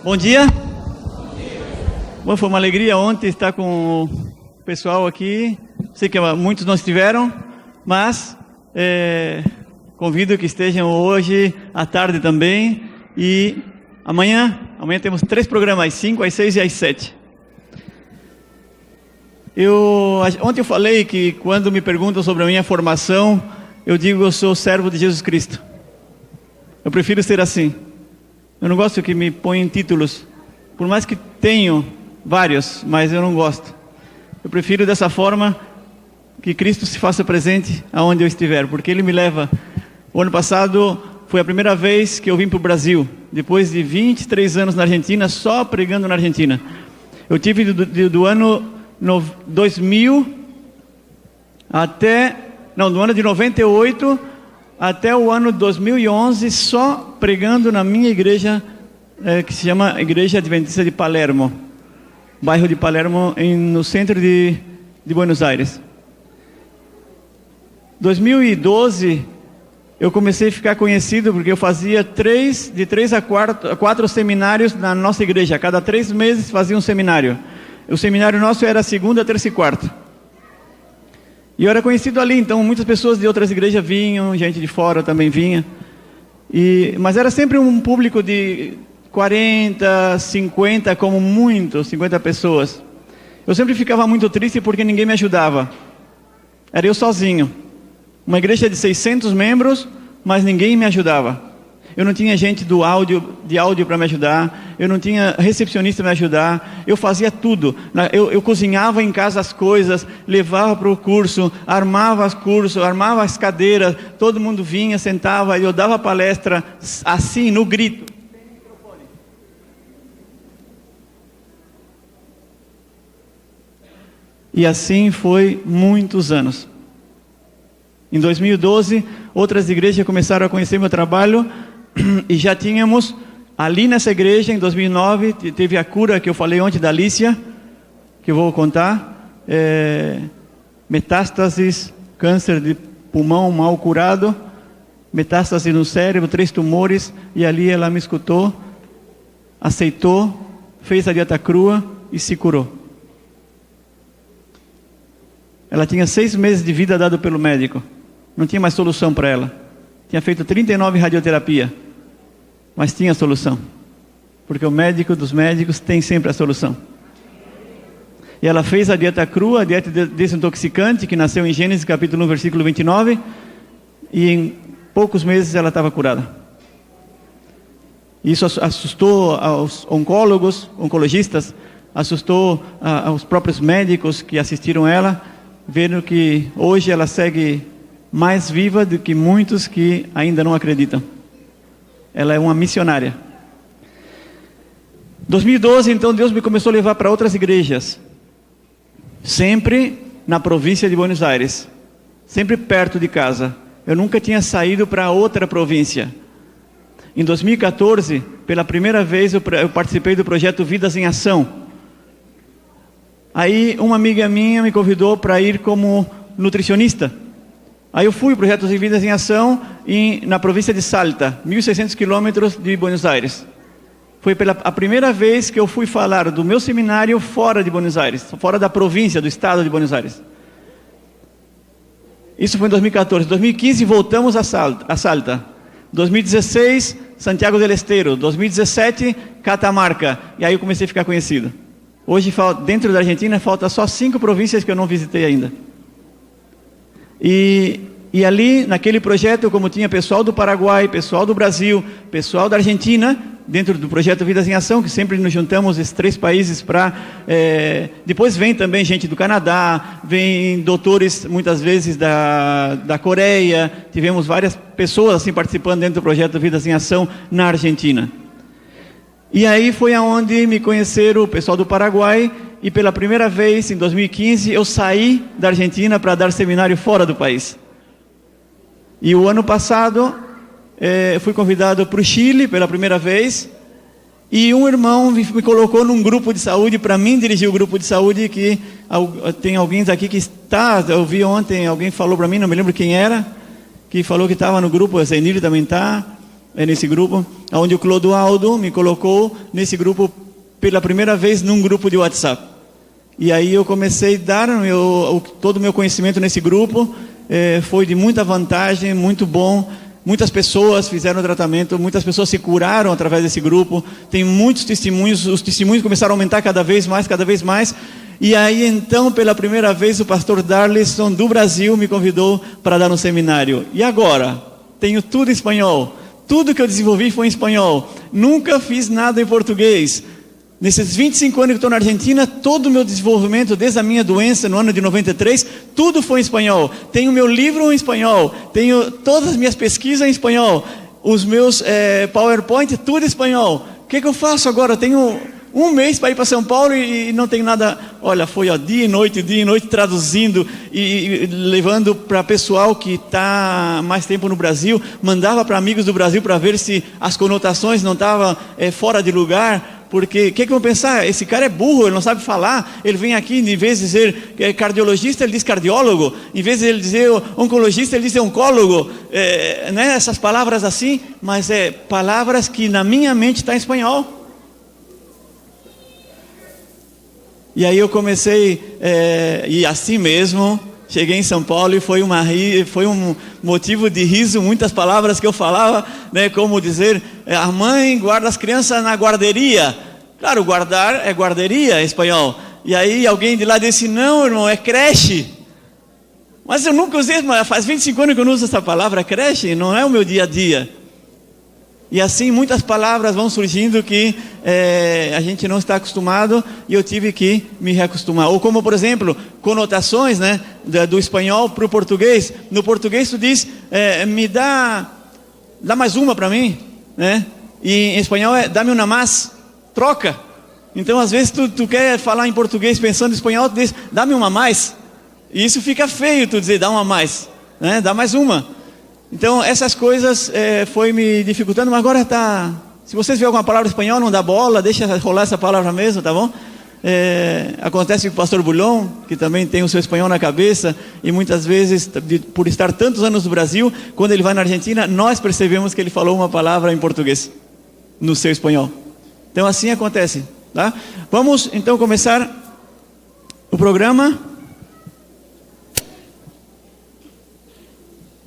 Bom dia. Bom, foi uma alegria ontem estar com o pessoal aqui. Sei que muitos não estiveram, mas convido que estejam hoje à tarde também. E amanhã temos 3 programas, às 5, às 6 e às 7. Ontem eu falei que quando me perguntam sobre a minha formação, eu digo que eu sou servo de Jesus Cristo. Eu prefiro ser assim. Eu não gosto que me ponham títulos, por mais que tenho vários, mas eu não gosto. Eu prefiro dessa forma que Cristo se faça presente aonde eu estiver, porque Ele me leva. O ano passado foi a primeira vez que eu vim para o Brasil, depois de 23 anos na Argentina, só pregando na Argentina. Eu tive do ano 2000 do ano de 98 até o ano 2011, só pregando na minha igreja, que se chama Igreja Adventista de Palermo, bairro de Palermo, no centro de Buenos Aires. 2012, eu comecei a ficar conhecido porque eu fazia de 3 a 4 seminários na nossa igreja. A cada 3 meses fazia um seminário. O seminário nosso era segunda, terça e quarta. E eu era conhecido ali, então muitas pessoas de outras igrejas vinham, gente de fora também vinha. Mas era sempre um público de 40, 50, como muito, 50 pessoas. Eu sempre ficava muito triste porque ninguém me ajudava. Era eu sozinho. Uma igreja de 600 membros, mas ninguém me ajudava. Eu não tinha gente de áudio para me ajudar, eu não tinha recepcionista para me ajudar, eu fazia tudo. Eu cozinhava em casa as coisas, levava para o curso, armava os cursos, armava as cadeiras, todo mundo vinha, sentava, eu dava palestra assim, no grito. E assim foi muitos anos. Em 2012, outras igrejas começaram a conhecer meu trabalho. E já tínhamos, ali nessa igreja, em 2009, teve a cura que eu falei ontem da Alicia, que eu vou contar, metástases, câncer de pulmão mal curado, metástase no cérebro, 3 tumores, e ali ela me escutou, aceitou, fez a dieta crua e se curou. Ela tinha 6 meses de vida dado pelo médico, não tinha mais solução para ela, tinha feito 39 radioterapia. Mas tinha solução, porque o médico dos médicos tem sempre a solução. E ela fez a dieta crua, a dieta desintoxicante, que nasceu em Gênesis capítulo 1, versículo 29, e em poucos meses ela estava curada. Isso assustou aos oncologistas, assustou aos próprios médicos que assistiram ela, vendo que hoje ela segue mais viva do que muitos que ainda não acreditam. Ela é uma missionária. 2012, então, Deus me começou a levar para outras igrejas. Sempre na província de Buenos Aires. Sempre perto de casa. Eu nunca tinha saído para outra província. Em 2014, pela primeira vez, eu participei do projeto Vidas em Ação. Aí, uma amiga minha me convidou para ir como nutricionista. Aí eu fui, projetos de Vidas em Ação, na província de Salta, 1.600 quilômetros de Buenos Aires. Foi a primeira vez que eu fui falar do meu seminário fora de Buenos Aires, fora da província, do estado de Buenos Aires. Isso foi em 2014. Em 2015 voltamos a Salta. 2016, Santiago del Estero. 2017, Catamarca. E aí eu comecei a ficar conhecido. Hoje, dentro da Argentina, falta só 5 províncias que eu não visitei ainda. E ali, naquele projeto, como tinha pessoal do Paraguai, pessoal do Brasil, pessoal da Argentina, dentro do projeto Vidas em Ação, que sempre nos juntamos esses 3 países para... depois vem também gente do Canadá, vem doutores, muitas vezes, da Coreia. Tivemos várias pessoas assim participando dentro do projeto Vidas em Ação na Argentina. E aí foi aonde me conheceram o pessoal do Paraguai, e pela primeira vez, em 2015, eu saí da Argentina para dar seminário fora do país. E o ano passado, fui convidado para o Chile pela primeira vez, e um irmão me colocou num grupo de saúde, para mim dirigir o grupo de saúde, que tem alguém aqui que está, eu vi ontem, alguém falou para mim, não me lembro quem era, que falou que estava no grupo, a Zenir também está, nesse grupo, onde o Clodoaldo me colocou nesse grupo pela primeira vez num grupo de WhatsApp. E aí eu comecei a dar todo o meu conhecimento nesse grupo, foi de muita vantagem, muito bom. Muitas pessoas fizeram o tratamento, muitas pessoas se curaram através desse grupo. Tem muitos testemunhos, os testemunhos começaram a aumentar cada vez mais, cada vez mais. E aí então, pela primeira vez, o pastor Darlison do Brasil me convidou para dar um seminário. E agora? Tenho tudo em espanhol. Tudo que eu desenvolvi foi em espanhol. Nunca fiz nada em português. Nesses 25 anos que estou na Argentina, todo o meu desenvolvimento, desde a minha doença no ano de 93, tudo foi em espanhol. Tenho meu livro em espanhol, tenho todas as minhas pesquisas em espanhol, os meus PowerPoint, tudo em espanhol. O que eu faço agora? Eu tenho um mês para ir para São Paulo e não tenho nada. Olha, foi dia e noite traduzindo e levando para pessoal que está mais tempo no Brasil. Mandava para amigos do Brasil para ver se as conotações não estavam fora de lugar. Porque o que vão pensar? Esse cara é burro, ele não sabe falar. Ele vem aqui, em vez de dizer cardiologista, ele diz cardiólogo. Em vez de ele dizer oncologista, ele diz oncólogo. Né? Essas palavras assim, mas palavras que na minha mente está em espanhol. E aí eu comecei, e assim mesmo, cheguei em São Paulo e foi um motivo de riso, muitas palavras que eu falava, né, como dizer, a mãe guarda as crianças na guarderia. Claro, guardar é guarderia em espanhol. E aí alguém de lá disse, não, irmão, é creche. Mas eu nunca usei, faz 25 anos que eu não uso essa palavra creche, não é o meu dia a dia. E assim muitas palavras vão surgindo que a gente não está acostumado e eu tive que me reacostumar. Ou como, por exemplo, conotações, né, do espanhol para o português. No português tu diz, me dá mais uma para mim, né? E em espanhol dá-me uma mais, troca. Então às vezes tu quer falar em português pensando em espanhol, tu diz, dá-me uma mais. E isso fica feio tu dizer, dá uma mais, né? Dá mais uma. Então essas coisas foi me dificultando, mas agora está. Se vocês verem alguma palavra em espanhol, não dá bola, deixa rolar essa palavra mesmo, tá bom? Acontece com o pastor Bulhon, que também tem o seu espanhol na cabeça, e muitas vezes, por estar tantos anos no Brasil, quando ele vai na Argentina, nós percebemos que ele falou uma palavra em português, no seu espanhol. Então assim acontece, tá? Vamos então começar o programa.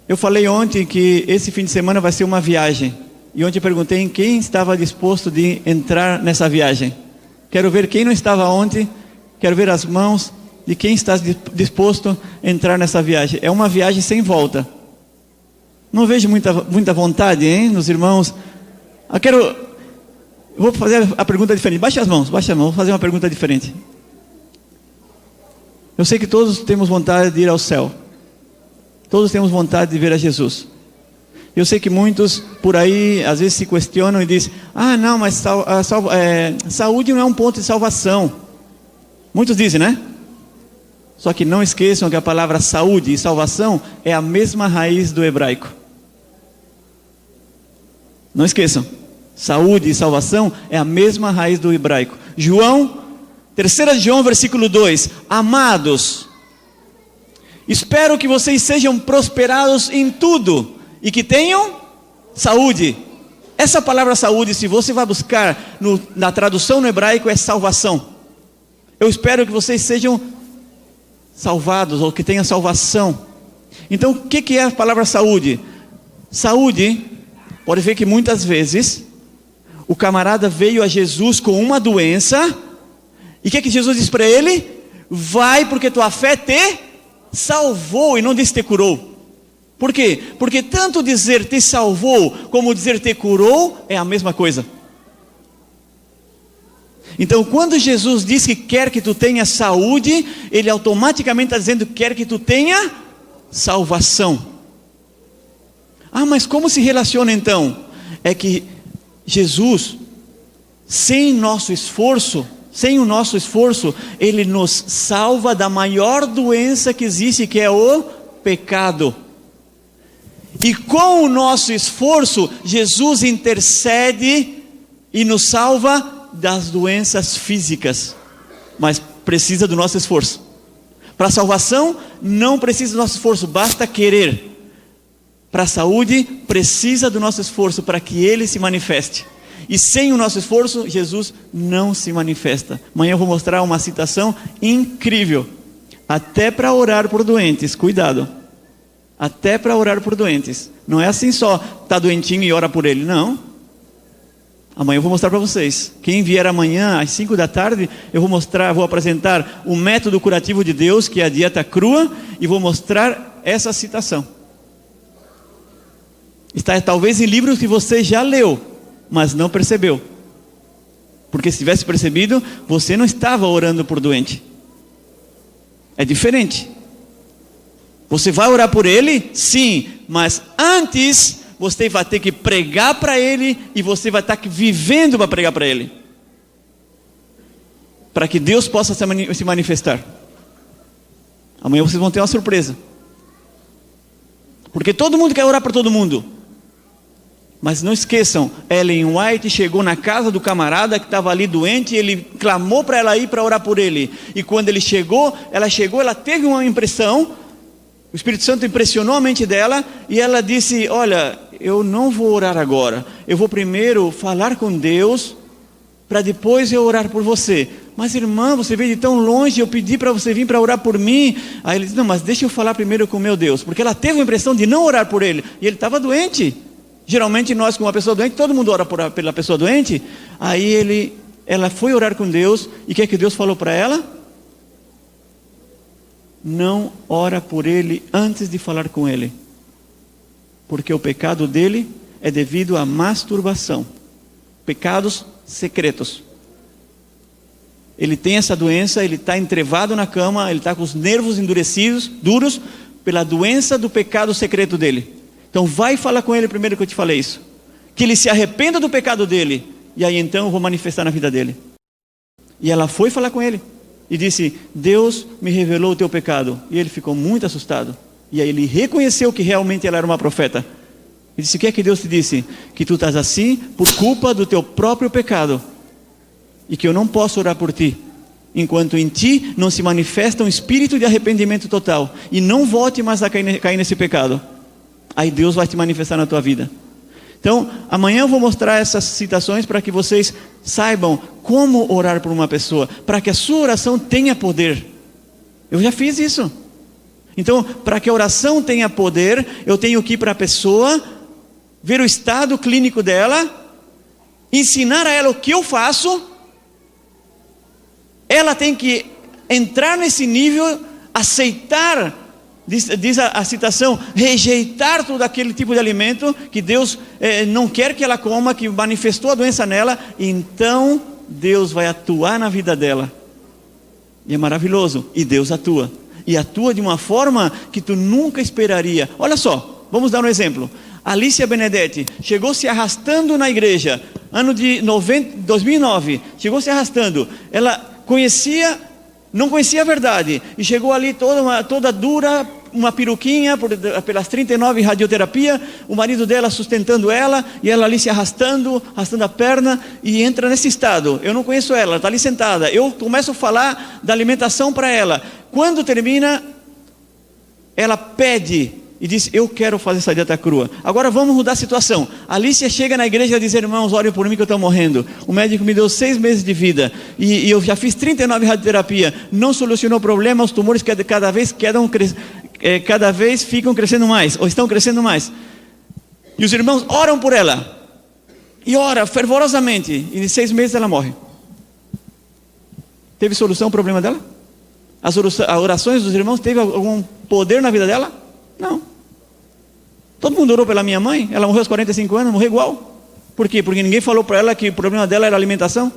Eu falei ontem que esse fim de semana vai ser uma viagem. E ontem perguntei em quem estava disposto de entrar nessa viagem. Quero ver quem não estava ontem. Quero ver as mãos de quem está disposto a entrar nessa viagem. É uma viagem sem volta. Não vejo muita vontade, hein, nos irmãos. Vou fazer a pergunta diferente. Baixa as mãos, vou fazer uma pergunta diferente. Eu sei que todos temos vontade de ir ao céu. Todos temos vontade de ver a Jesus. Eu sei que muitos por aí às vezes se questionam e dizem, não, mas saúde não é um ponto de salvação. Muitos dizem, né? Só que não esqueçam que a palavra saúde e salvação é a mesma raiz do hebraico. Não esqueçam, saúde e salvação é a mesma raiz do hebraico. 3 João versículo 2, amados, espero que vocês sejam prosperados em tudo e que tenham saúde. Essa palavra saúde, se você vai buscar na tradução no hebraico, é salvação. Eu espero que vocês sejam salvados ou que tenham salvação. Então, o que é a palavra saúde? Saúde, pode ver que muitas vezes o camarada veio a Jesus com uma doença e o que Jesus diz para ele? Vai porque tua fé te salvou e não disse te curou. Por quê? Porque tanto dizer te salvou como dizer te curou é a mesma coisa. Então quando Jesus diz que quer que tu tenha saúde, ele automaticamente está dizendo que quer que tu tenha salvação. Mas como se relaciona então? É que Jesus, sem o nosso esforço, ele nos salva da maior doença que existe, que é o pecado. E com o nosso esforço, Jesus intercede e nos salva das doenças físicas. Mas precisa do nosso esforço. Para a salvação, não precisa do nosso esforço, basta querer. para a saúde, precisa do nosso esforço para que Ele se manifeste. E sem o nosso esforço, Jesus não se manifesta. Amanhã eu vou mostrar uma citação incrível. Até para orar por doentes, cuidado. Até para orar por doentes. Não é assim só, está doentinho e ora por ele, não. Amanhã eu vou mostrar para vocês. Quem vier amanhã às 5 da tarde, eu vou apresentar o método curativo de Deus, que é a dieta crua, e vou mostrar essa citação. Está talvez em livros que você já leu, mas não percebeu. Porque se tivesse percebido, você não estava orando por doente. É diferente. Você vai orar por ele? Sim, mas antes você vai ter que pregar para ele e você vai estar vivendo para pregar para ele. Para que Deus possa se manifestar. Amanhã vocês vão ter uma surpresa. Porque todo mundo quer orar por todo mundo. Mas não esqueçam, Ellen White chegou na casa do camarada que estava ali doente, e ele clamou para ela ir para orar por ele. E quando ela chegou, ela teve uma impressão, o Espírito Santo impressionou a mente dela, e ela disse, olha, eu não vou orar agora, eu vou primeiro falar com Deus, para depois eu orar por você. Mas irmã, você veio de tão longe, eu pedi para você vir para orar por mim. Aí ele disse, não, mas deixa eu falar primeiro com meu Deus, porque ela teve a impressão de não orar por ele, e ele estava doente. Geralmente nós, com uma pessoa doente, todo mundo ora pela pessoa doente. Aí ela foi orar com Deus, e o que é que Deus falou para ela? Não ora por ele antes de falar com ele, porque o pecado dele é devido à masturbação, pecados secretos. Ele tem essa doença, ele está entrevado na cama, ele está com os nervos endurecidos, duros, pela doença do pecado secreto dele. Então vai falar com ele primeiro que eu te falei isso. Que ele se arrependa do pecado dele. E aí então eu vou manifestar na vida dele. E ela foi falar com ele. E disse, Deus me revelou o teu pecado. E ele ficou muito assustado. E aí ele reconheceu que realmente ela era uma profeta. Ele disse, o que é que Deus te disse? Que tu estás assim por culpa do teu próprio pecado. E que eu não posso orar por ti. Enquanto em ti não se manifesta um espírito de arrependimento total. E não volte mais a cair nesse pecado. Aí Deus vai te manifestar na tua vida. Então, amanhã eu vou mostrar essas citações para que vocês saibam como orar por uma pessoa, para que a sua oração tenha poder. Eu já fiz isso. Então, para que a oração tenha poder, eu tenho que ir para a pessoa, ver o estado clínico dela, ensinar a ela o que eu faço. Ela tem que entrar nesse nível, aceitar, diz a citação, rejeitar todo aquele tipo de alimento que Deus não quer que ela coma, que manifestou a doença nela. Então Deus vai atuar na vida dela. E é maravilhoso. E Deus atua. E atua de uma forma que tu nunca esperaria. Olha só, vamos dar um exemplo. Alicia Benedetti chegou se arrastando na igreja, ano de 2009, chegou se arrastando. Ela não conhecia a verdade, e chegou ali toda dura, uma peruquinha, pelas 39 radioterapia, o marido dela sustentando ela, e ela ali se arrastando a perna, e entra nesse estado. Eu não conheço ela está ali sentada, eu começo a falar da alimentação para ela. Quando termina, ela pede e diz, eu quero fazer essa dieta crua. Agora vamos mudar a situação. A Alicia chega na igreja e diz, irmãos, orem por mim que eu estou morrendo. O médico me deu 6 meses de vida, e eu já fiz 39 radioterapia, não solucionou o problema, os tumores cada vez ficam crescendo mais, ou estão crescendo mais. E os irmãos oram por ela, e ora fervorosamente, e em 6 meses ela morre. Teve solução o problema dela? As orações dos irmãos teve algum poder na vida dela? Não. Todo mundo orou pela minha mãe, ela morreu aos 45 anos, morreu igual. Por quê? Porque ninguém falou para ela que o problema dela era alimentação.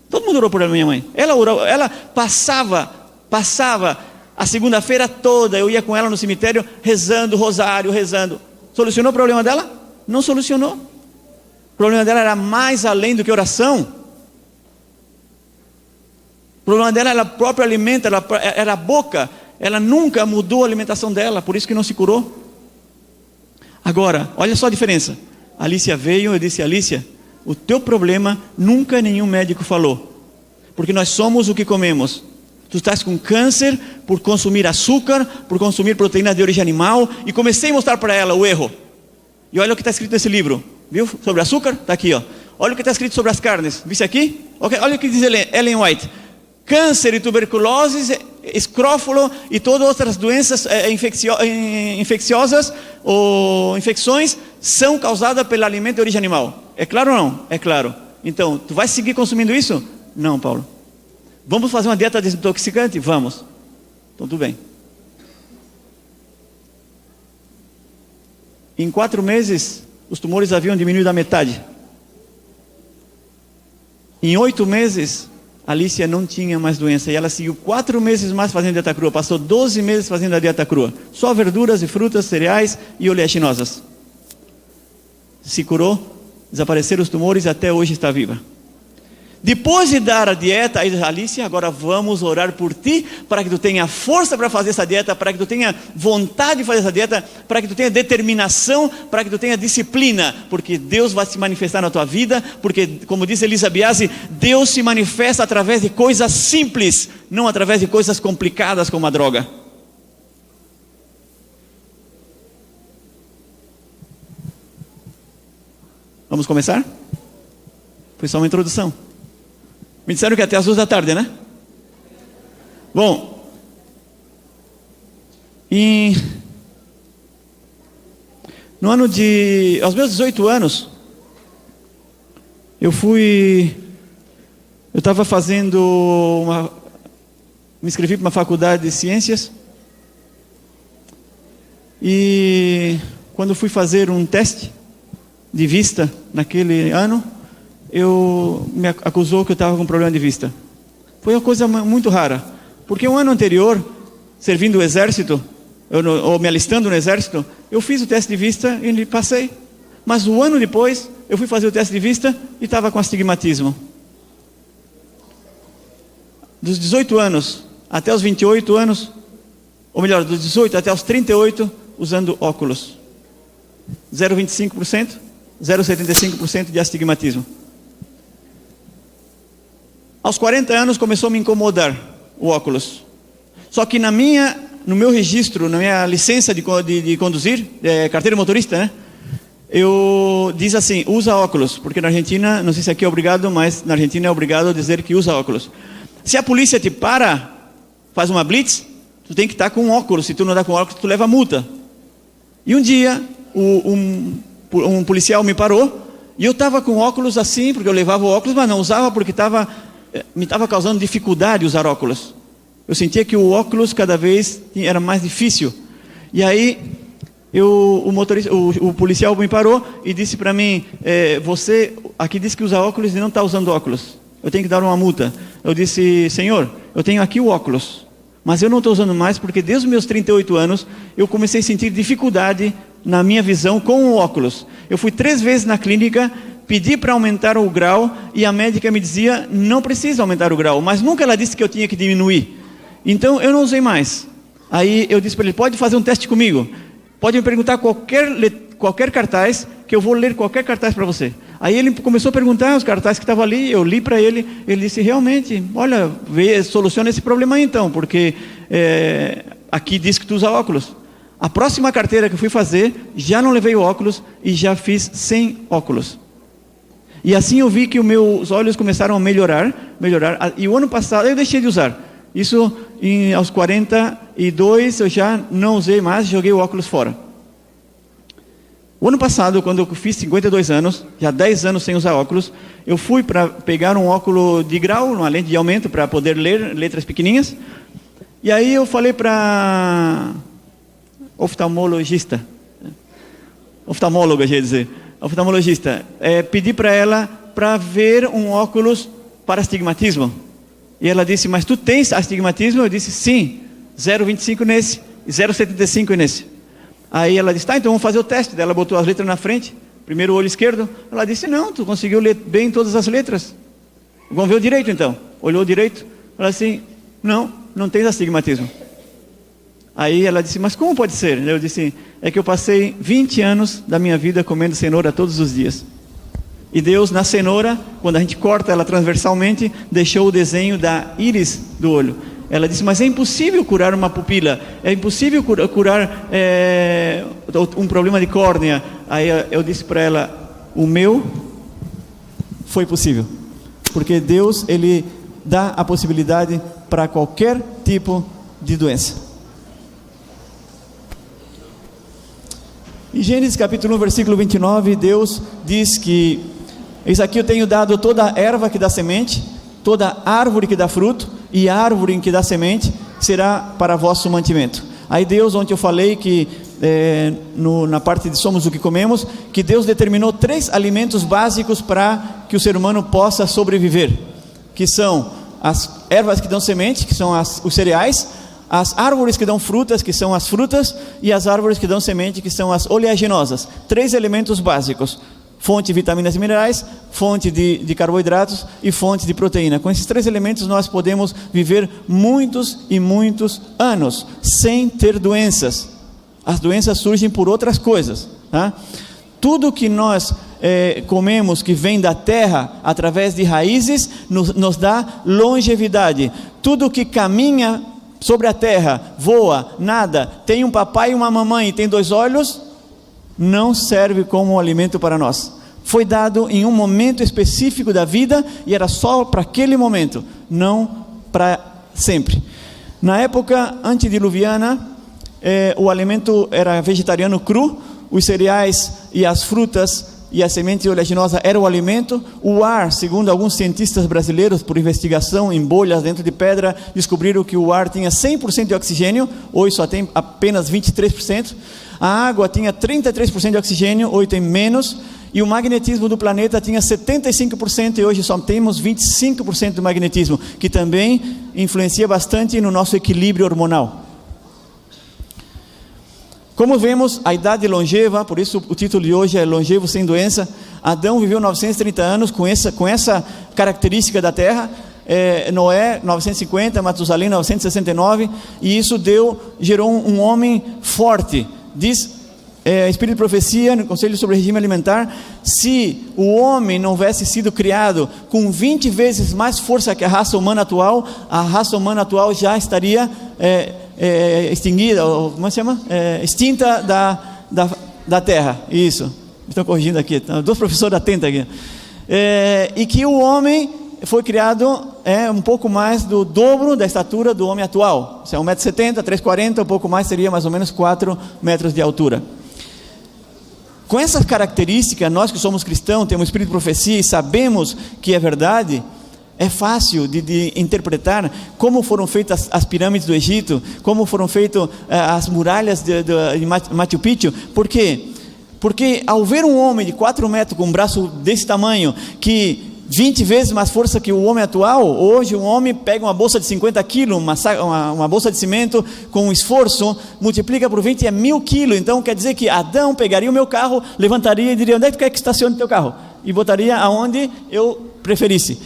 Todo mundo orou por minha mãe. Ela passava a segunda-feira toda, eu ia com ela no cemitério, rezando, rosário, rezando. Solucionou o problema dela? Não solucionou. O problema dela era mais além do que oração. O problema dela era o próprio alimento, era a boca. Ela nunca mudou a alimentação dela, por isso que não se curou. Agora, olha só a diferença. A Alicia veio, eu disse, Alicia, o teu problema nunca nenhum médico falou. Porque nós somos o que comemos. Tu estás com câncer por consumir açúcar, por consumir proteína de origem animal. E comecei a mostrar para ela o erro. E olha o que está escrito nesse livro. Viu? Sobre açúcar? Está aqui, ó. Olha o que está escrito sobre as carnes. Viste aqui? Okay. Olha o que diz Ellen White. Câncer e tuberculose, escrófalo e todas outras doenças infecciosas ou infecções são causadas pelo alimento de origem animal. É claro ou não? É claro. Então, tu vai seguir consumindo isso? Não, Paulo. Vamos fazer uma dieta desintoxicante? Vamos. Então, tudo bem. Em 4 meses, os tumores haviam diminuído a metade. Em 8 meses, a Alicia não tinha mais doença. E ela seguiu 4 meses mais fazendo dieta crua. Passou 12 meses fazendo a dieta crua. Só verduras e frutas, cereais e oleaginosas. Se curou, desapareceram os tumores e até hoje está viva. Depois de dar a dieta, aí diz, Alicia, agora vamos orar por ti, para que tu tenha força para fazer essa dieta, para que tu tenha vontade de fazer essa dieta, para que tu tenha determinação, para que tu tenha disciplina, porque Deus vai se manifestar na tua vida, porque, como disse Elisa Biasi, Deus se manifesta através de coisas simples, não através de coisas complicadas como a droga. Vamos começar? Foi só uma introdução. Me disseram que até as 2 da tarde, né? Bom, no ano aos meus 18 anos, eu estava me inscrevi para uma faculdade de ciências, e quando fui fazer um teste de vista naquele ano, me acusou que eu estava com problema de vista. Foi uma coisa muito rara, porque um ano anterior, servindo o exército, ou me alistando no exército, eu fiz o teste de vista e passei. Mas um ano depois, eu fui fazer o teste de vista e estava com astigmatismo. Dos 18 anos até os 28 anos, ou melhor, dos 18 até os 38, usando óculos. 0,25%, 0,75% de astigmatismo. Aos 40 anos começou a me incomodar o óculos. Só que no meu registro, na minha licença de conduzir, carteira de motorista, né? Diz assim, usa óculos, porque na Argentina, não sei se aqui é obrigado, mas na Argentina é obrigado a dizer que usa óculos. Se a polícia te faz uma blitz, tu tem que estar com óculos. Se tu não dá com óculos, tu leva multa. E um dia, um policial me parou, e eu estava com óculos assim, porque eu levava o óculos, mas não usava porque me estava causando dificuldade usar óculos. Eu sentia que o óculos cada vez era mais difícil. E aí o policial me parou e disse para mim, você aqui diz que usa óculos e não está usando óculos. Eu tenho que dar uma multa. Eu disse, senhor, eu tenho aqui o óculos, mas eu não estou usando mais porque desde os meus 38 anos eu comecei a sentir dificuldade na minha visão com o óculos. Eu fui 3 vezes na clínica, pedi para aumentar o grau e a médica me dizia, não precisa aumentar o grau, mas nunca ela disse que eu tinha que diminuir. Então eu não usei mais. Aí eu disse para ele, pode fazer um teste comigo, pode me perguntar qualquer cartaz, que eu vou ler qualquer cartaz para você. Aí ele começou a perguntar os cartazes que estavam ali, eu li para ele, ele disse, realmente, olha, soluciona esse problema aí então, porque aqui diz que tu usa óculos. A próxima carteira que eu fui fazer, já não levei o óculos e já fiz sem óculos. E assim eu vi que os meus olhos começaram a melhorar, e o ano passado eu deixei de usar. Isso aos 42 eu já não usei mais, joguei o óculos fora. O ano passado, quando eu fiz 52 anos, já 10 anos sem usar óculos, eu fui para pegar um óculos de grau, uma lente de aumento para poder ler letras pequenininhas. E aí eu falei para oftalmologista, pedi para ela para ver um óculos para astigmatismo. E ela disse, mas tu tens astigmatismo? Eu disse, sim, 0,25 nesse, 0,75 nesse. Aí ela disse, tá, então vamos fazer o teste. Ela botou as letras na frente, primeiro o olho esquerdo. Ela disse, não, tu conseguiu ler bem todas as letras. Vamos ver o direito então. Olhou direito, ela disse, não tens astigmatismo. Aí ela disse, mas como pode ser? Eu disse, é que eu passei 20 anos da minha vida comendo cenoura todos os dias. E Deus, na cenoura, quando a gente corta ela transversalmente, deixou o desenho da íris do olho. Ela disse, mas é impossível curar uma pupila, é impossível curar um problema de córnea. Aí eu disse para ela, o meu foi possível, porque Deus, Ele dá a possibilidade para qualquer tipo de doença. Em Gênesis capítulo 1, versículo 29, Deus diz que, eis aqui eu tenho dado toda erva que dá semente, toda árvore que dá fruto, e árvore que dá semente, será para vosso mantimento. Aí Deus, ontem eu falei que, na parte de somos o que comemos, que Deus determinou 3 alimentos básicos para que o ser humano possa sobreviver, que são as ervas que dão semente, que são os cereais, as árvores que dão frutas, que são as frutas, e as árvores que dão semente, que são as oleaginosas. 3 elementos básicos: fonte de vitaminas e minerais, fonte de carboidratos e fonte de proteína. Com esses 3 elementos nós podemos viver muitos e muitos anos sem ter doenças. As doenças surgem por outras coisas, tá? Tudo que nós comemos que vem da terra através de raízes nos dá longevidade. Tudo que caminha sobre a terra, voa, nada, tem um papai e uma mamãe e tem 2 olhos, não serve como alimento para nós. Foi dado em um momento específico da vida e era só para aquele momento, não para sempre. Na época antediluviana, o alimento era vegetariano cru, os cereais e as frutas e a semente oleaginosa era o alimento. O ar, segundo alguns cientistas brasileiros, por investigação em bolhas dentro de pedra, descobriram que o ar tinha 100% de oxigênio, hoje só tem apenas 23%. A água tinha 33% de oxigênio, hoje tem menos. E o magnetismo do planeta tinha 75% e hoje só temos 25% do magnetismo, que também influencia bastante no nosso equilíbrio hormonal. Como vemos, a idade longeva, por isso o título de hoje é Longevo Sem Doença. Adão viveu 930 anos com essa característica da terra. Noé 950, Matusalém 969, e isso gerou um homem forte. Diz Espírito de Profecia, no Conselho sobre Regime Alimentar, se o homem não houvesse sido criado com 20 vezes mais força que a raça humana atual, a raça humana atual já estaria extinguida, ou como se chama? Extinta da terra. Isso, estão corrigindo aqui, 2 professores atentos aqui. E que o homem foi criado um pouco mais do dobro da estatura do homem atual. Se é 1,70 m, 3,40 m, um pouco mais, seria mais ou menos 4 metros de altura. Com essas características, nós que somos cristãos, temos espírito de profecia e sabemos que é verdade, é fácil de interpretar como foram feitas as pirâmides do Egito, como foram feitas as muralhas de Machu Picchu. Por quê? Porque ao ver um homem de 4 metros com um braço desse tamanho, que 20 vezes mais força que o homem atual, hoje um homem pega uma bolsa de 50 quilos, uma bolsa de cimento com um esforço, multiplica por 20 é 1000 quilos. Então quer dizer que Adão pegaria o meu carro, levantaria e diria: onde é que tu quer que estacione o teu carro? E botaria aonde eu preferisse.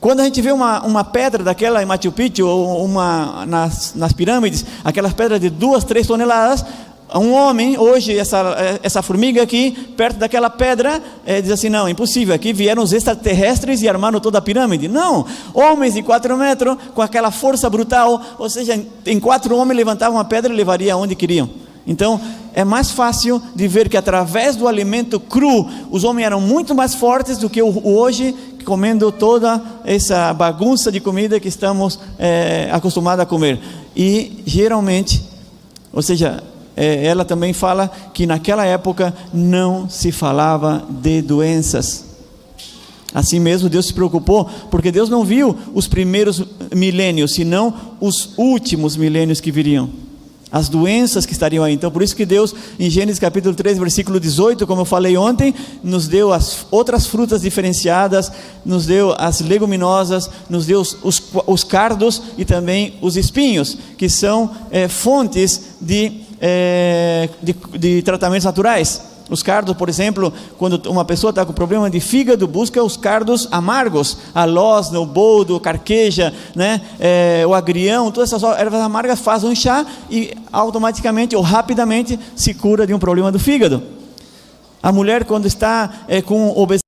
Quando a gente vê uma pedra daquela em Machu Picchu, ou nas pirâmides, aquelas pedras de 2, 3 toneladas, um homem, hoje, essa formiga aqui, perto daquela pedra, diz assim: não, impossível, aqui vieram os extraterrestres e armaram toda a pirâmide. Não, homens de 4 metros, com aquela força brutal, ou seja, em 4 homens levantavam uma pedra e levaria aonde queriam. Então, é mais fácil de ver que através do alimento cru, os homens eram muito mais fortes do que hoje, comendo toda essa bagunça de comida que estamos acostumados a comer. E geralmente, ou seja, ela também fala que naquela época não se falava de doenças. Assim mesmo Deus se preocupou, porque Deus não viu os primeiros milênios, senão os últimos milênios que viriam, as doenças que estariam aí. Então por isso que Deus, em Gênesis capítulo 3, versículo 18, como eu falei ontem, nos deu as outras frutas diferenciadas, nos deu as leguminosas, nos deu os cardos e também os espinhos, que são fontes de tratamentos naturais. Os cardos, por exemplo, quando uma pessoa está com problema de fígado, busca os cardos amargos, a losna, o boldo, carqueja, né? O agrião, todas essas ervas amargas fazem um chá e automaticamente ou rapidamente se cura de um problema do fígado. A mulher, quando está com obesidade,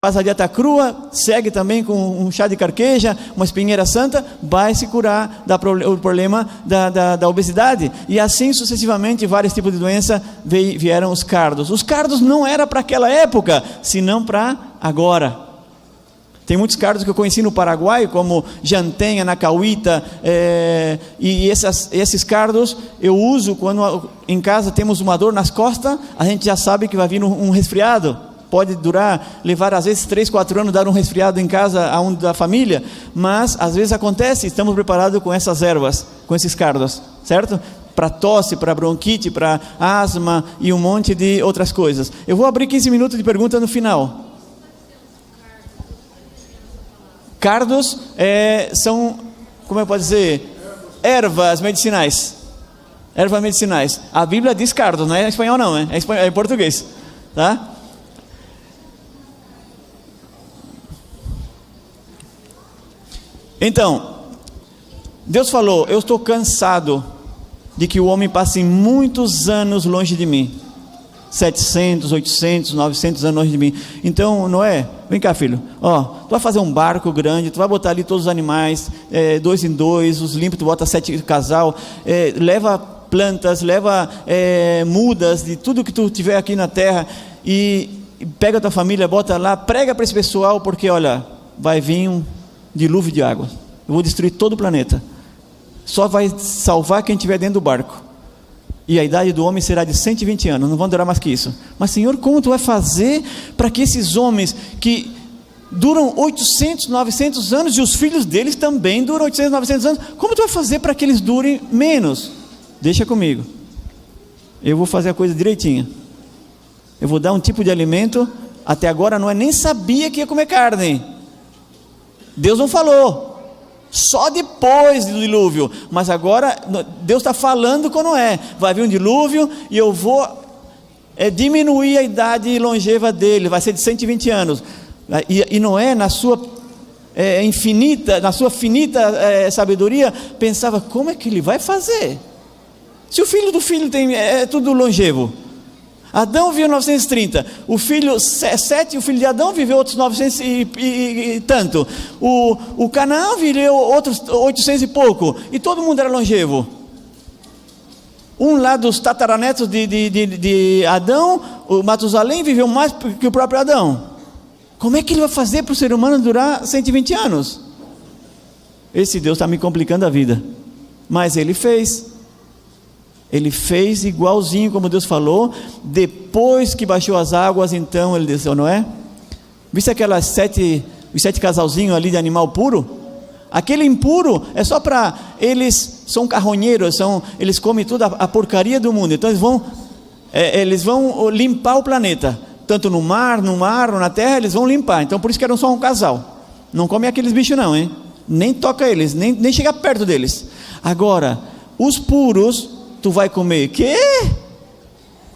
faz a dieta crua, segue também com um chá de carqueja, uma espinheira santa, vai se curar o problema da obesidade. E assim sucessivamente, vários tipos de doença vieram os cardos. Os cardos não era para aquela época, senão para agora. Tem muitos cardos que eu conheci no Paraguai, como Janten, Anacahuita, e esses cardos eu uso quando em casa temos uma dor nas costas, a gente já sabe que vai vir um resfriado. Pode levar às vezes 3, 4 anos, dar um resfriado em casa, a um da família, mas às vezes acontece, estamos preparados com essas ervas, com esses cardos, certo? Para tosse, para bronquite, para asma e um monte de outras coisas. Eu vou abrir 15 minutos de pergunta no final. Cardos são, como eu posso dizer, ervas medicinais. Ervas medicinais. A Bíblia diz cardos, não é em espanhol não, é em português, tá? Então, Deus falou: eu estou cansado de que o homem passe muitos anos longe de mim. 700, 800, 900 anos longe de mim. Então, Noé, vem cá, filho. Tu vai fazer um barco grande, tu vai botar ali todos os animais, 2 em 2, os limpos, tu bota 7 casal, leva plantas, leva mudas de tudo que tu tiver aqui na terra, e pega a tua família, bota lá, prega para esse pessoal, porque olha, vai vir um dilúvio de água, eu vou destruir todo o planeta, só vai salvar quem estiver dentro do barco, e a idade do homem será de 120 anos, não vão durar mais que isso. Mas Senhor, como tu vai fazer para que esses homens que duram 800, 900 anos, e os filhos deles também duram 800, 900 anos, como tu vai fazer para que eles durem menos? Deixa comigo, eu vou fazer a coisa direitinha, eu vou dar um tipo de alimento. Até agora Noé nem sabia que ia comer carne, Deus não falou, só depois do dilúvio, mas agora Deus está falando com Noé: vai vir um dilúvio e eu vou diminuir a idade longeva dele, vai ser de 120 anos, e Noé na sua finita sabedoria, pensava: como é que ele vai fazer, se o filho do filho é tudo longevo? Adão viveu 930, o filho Sete, o filho de Adão, viveu outros 900 e tanto, o Canaã viveu outros 800 e pouco, e todo mundo era longevo. Um lá dos tataranetos de Adão, o Matusalém, viveu mais que o próprio Adão. Como é que ele vai fazer para o ser humano durar 120 anos? Esse Deus está me complicando a vida, mas ele fez igualzinho como Deus falou. Depois que baixou as águas, então ele desceu, não é? Viste os 7 casalzinhos ali de animal puro? Aquele impuro é só para, eles são carronheiros, eles comem toda a porcaria do mundo, então eles vão limpar o planeta, tanto no mar, na terra, eles vão limpar. Então por isso que eram só um casal, não come aqueles bichos não, hein? Nem toca eles, nem chega perto deles. Agora, os puros, tu vai comer, quê?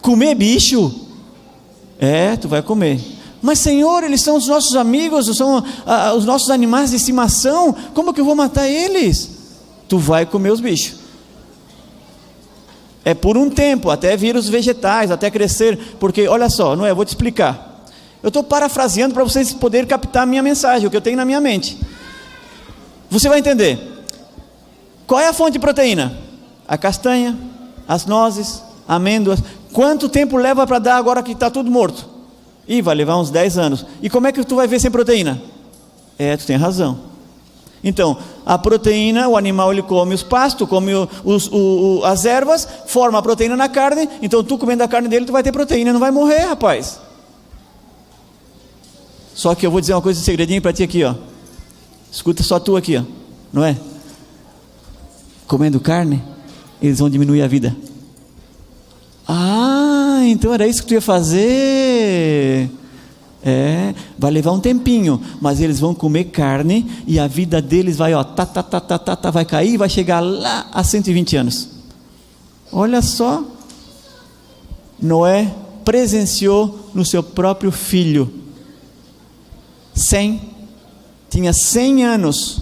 Comer bicho? Tu vai comer. Mas Senhor, eles são os nossos amigos, são os nossos animais de estimação, como que eu vou matar eles? Tu vai comer os bichos. É por um tempo, até vir os vegetais, até crescer, porque olha só, eu vou te explicar. Eu estou parafraseando para vocês poderem captar a minha mensagem, o que eu tenho na minha mente. Você vai entender. Qual é a fonte de proteína? A castanha, as nozes, amêndoas. Quanto tempo leva para dar agora que está tudo morto? Vai levar uns 10 anos. E como é que tu vai ver sem proteína? Tu tem razão. Então, a proteína, o animal ele come os pastos, come as ervas, forma a proteína na carne. Então tu comendo a carne dele, tu vai ter proteína, não vai morrer, rapaz. Só que eu vou dizer uma coisa, um segredinho para ti aqui, ó. Escuta só tu aqui, ó. Não é? Comendo carne, eles vão diminuir a vida. Então era isso que tu ia fazer. Vai levar um tempinho, mas eles vão comer carne e a vida deles vai, vai cair e vai chegar lá a 120 anos. Olha só, Noé presenciou no seu próprio filho. Tinha 100 anos.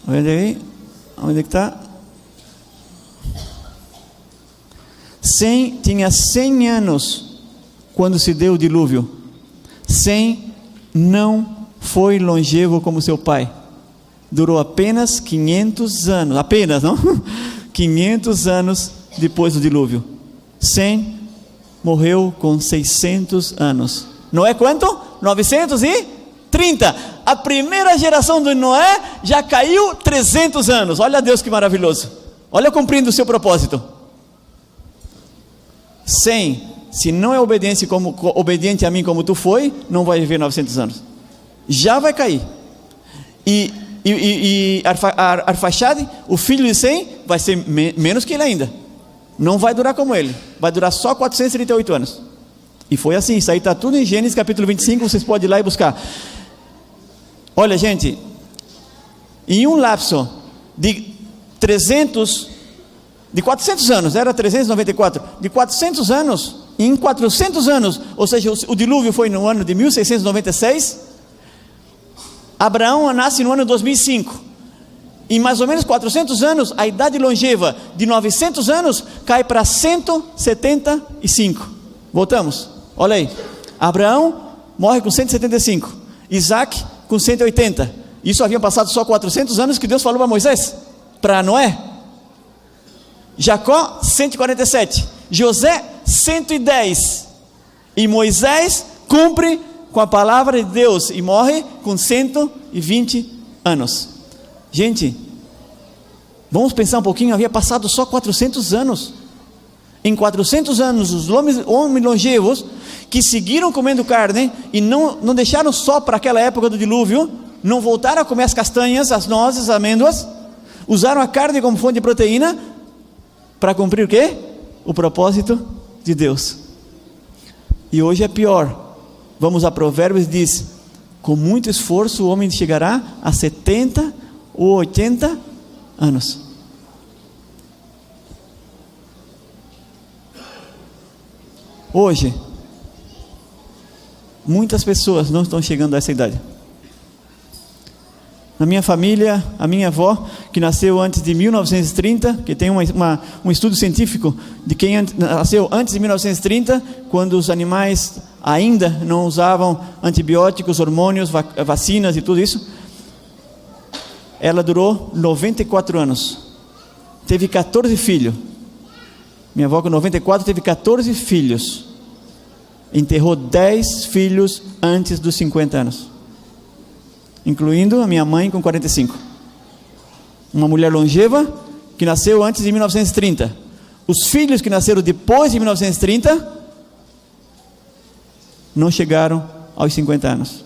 Olha aí, onde é que está? Tinha 100 anos quando se deu o dilúvio. Sem não foi longevo como seu pai. Durou apenas 500 anos. Apenas, não? 500 anos depois do dilúvio. Sem morreu com 600 anos. Noé quanto? 930. A primeira geração do Noé já caiu 300 anos. Olha Deus que maravilhoso. Olha cumprindo o seu propósito. Se não é obediente a mim como tu foi, não vai viver 900 anos. Já vai cair. E Arfaxade, o filho de Sem, vai ser menos que ele ainda. Não vai durar como ele. Vai durar só 438 anos. E foi assim. Isso aí está tudo em Gênesis capítulo 25. Vocês podem ir lá e buscar. Olha, gente. Em um lapso de 400 anos. Era 394. De 400 anos. Em 400 anos. Ou seja, o dilúvio foi no ano de 1696. Abraão nasce no ano 2005. Em mais ou menos 400 anos, a idade longeva de 900 anos cai para 175. Voltamos. Olha aí. Abraão morre com 175. Isaac com 180. Isso havia passado só 400 anos que Deus falou para Moisés, para Noé. Jacó 147. José 110. E Moisés cumpre com a palavra de Deus e morre com 120 anos. Gente, vamos pensar um pouquinho. Havia passado só 400 anos. Em 400 anos, os homens longevos que seguiram comendo carne e não deixaram só para aquela época do dilúvio, não voltaram a comer as castanhas, as nozes, as amêndoas, usaram a carne como fonte de proteína para cumprir o quê? O propósito de Deus. E hoje é pior. Vamos a Provérbios e diz: com muito esforço o homem chegará a 70 ou 80 anos. Hoje, muitas pessoas não estão chegando a essa idade. Na minha família, a minha avó, que nasceu antes de 1930, que tem um estudo científico de quem nasceu antes de 1930, quando os animais ainda não usavam antibióticos, hormônios, vacinas e tudo isso. Ela durou 94 anos. Teve 14 filhos. Minha avó com 94 teve 14 filhos. Enterrou 10 filhos antes dos 50 anos. Incluindo a minha mãe com 45. Uma mulher longeva que nasceu antes de 1930. Os filhos que nasceram depois de 1930 não chegaram aos 50 anos.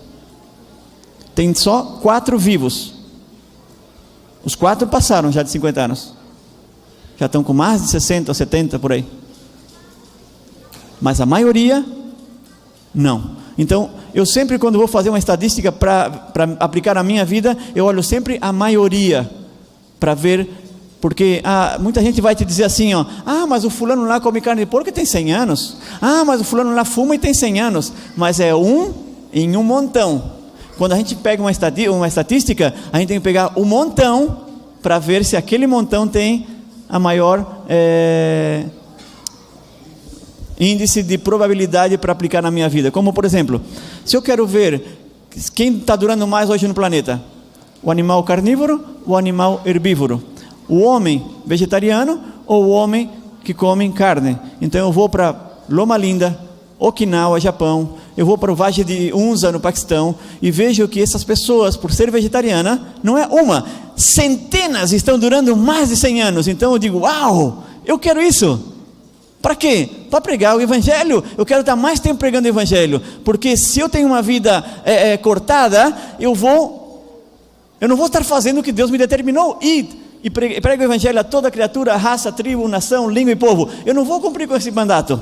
Tem só 4 vivos. Os 4 passaram já de 50 anos. Já estão com mais de 60 ou 70 por aí. Mas a maioria, não. Então, eu sempre, quando vou fazer uma estatística para aplicar na minha vida, eu olho sempre a maioria, para ver, porque muita gente vai te dizer assim, ó, mas o fulano lá come carne de porco e tem 100 anos. Mas o fulano lá fuma e tem 100 anos. Mas é um em um montão. Quando a gente pega uma estatística, a gente tem que pegar um montão, para ver se aquele montão tem a maior índice de probabilidade para aplicar na minha vida. Como, por exemplo, se eu quero ver quem está durando mais hoje no planeta, o animal carnívoro ou o animal herbívoro, o homem vegetariano ou o homem que come carne. Então eu vou para Loma Linda, Okinawa, Japão, eu vou para o Vale de Unza, no Paquistão, e vejo que essas pessoas, por ser vegetariana, não é uma, centenas estão durando mais de 100 anos. Então eu digo, uau, eu quero isso. Para quê? Para pregar o Evangelho. Eu quero estar mais tempo pregando o Evangelho, porque se eu tenho uma vida cortada, eu não vou estar fazendo o que Deus me determinou, e prego o Evangelho a toda criatura, raça, tribo, nação, língua e povo. Eu não vou cumprir com esse mandato,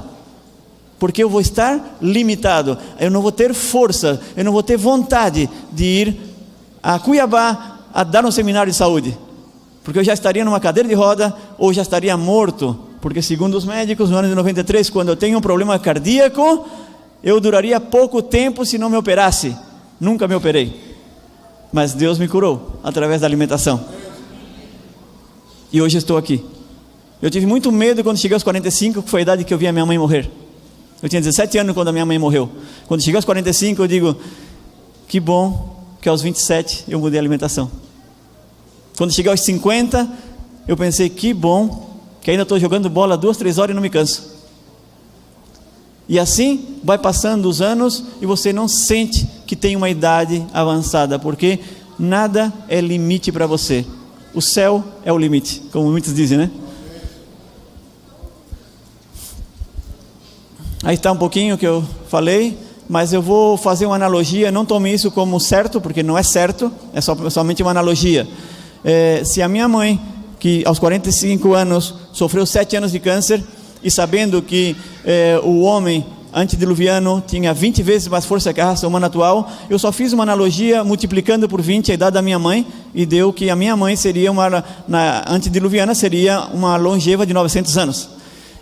porque eu vou estar limitado, eu não vou ter força, eu não vou ter vontade de ir a Cuiabá a dar um seminário de saúde, porque eu já estaria numa cadeira de roda, ou já estaria morto, porque segundo os médicos, no ano de 93, quando eu tenho um problema cardíaco, eu duraria pouco tempo se não me operasse. Nunca me operei, mas Deus me curou, através da alimentação, e hoje estou aqui. Eu tive muito medo quando cheguei aos 45, que foi a idade que eu vi a minha mãe morrer. Eu tinha 17 anos quando a minha mãe morreu. Quando cheguei aos 45, eu digo, que bom que aos 27 eu mudei a alimentação. Quando cheguei aos 50, eu pensei, que bom que ainda estou jogando bola 2, 3 horas e não me canso. E assim vai passando os anos e você não sente que tem uma idade avançada, porque nada é limite para você. O céu é o limite, como muitos dizem, né? Aí está um pouquinho que eu falei, mas eu vou fazer uma analogia. Não tome isso como certo, porque não é certo, é somente uma analogia. Se a minha mãe, que aos 45 anos sofreu 7 anos de câncer, e sabendo que o homem antediluviano tinha 20 vezes mais força que a raça humana atual, eu só fiz uma analogia multiplicando por 20 a idade da minha mãe, e deu que a minha mãe seria na antediluviana seria uma longeva de 900 anos.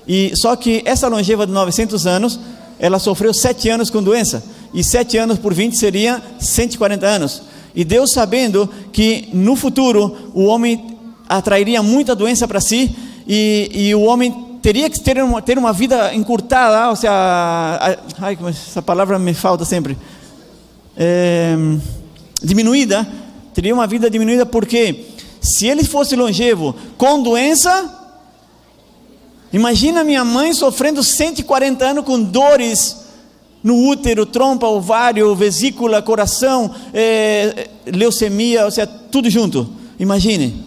E só que essa longeva de 900 anos, ela sofreu 7 anos com doença, e 7 anos por 20 seria 140 anos. E Deus, sabendo que no futuro o homem atrairia muita doença para si, e o homem teria que ter uma vida encurtada, ou seja, essa palavra me falta sempre, diminuída, teria uma vida diminuída, porque se ele fosse longevo com doença, imagina minha mãe sofrendo 140 anos com dores no útero, trompa, ovário, vesícula, coração, leucemia, ou seja, tudo junto. Imagine,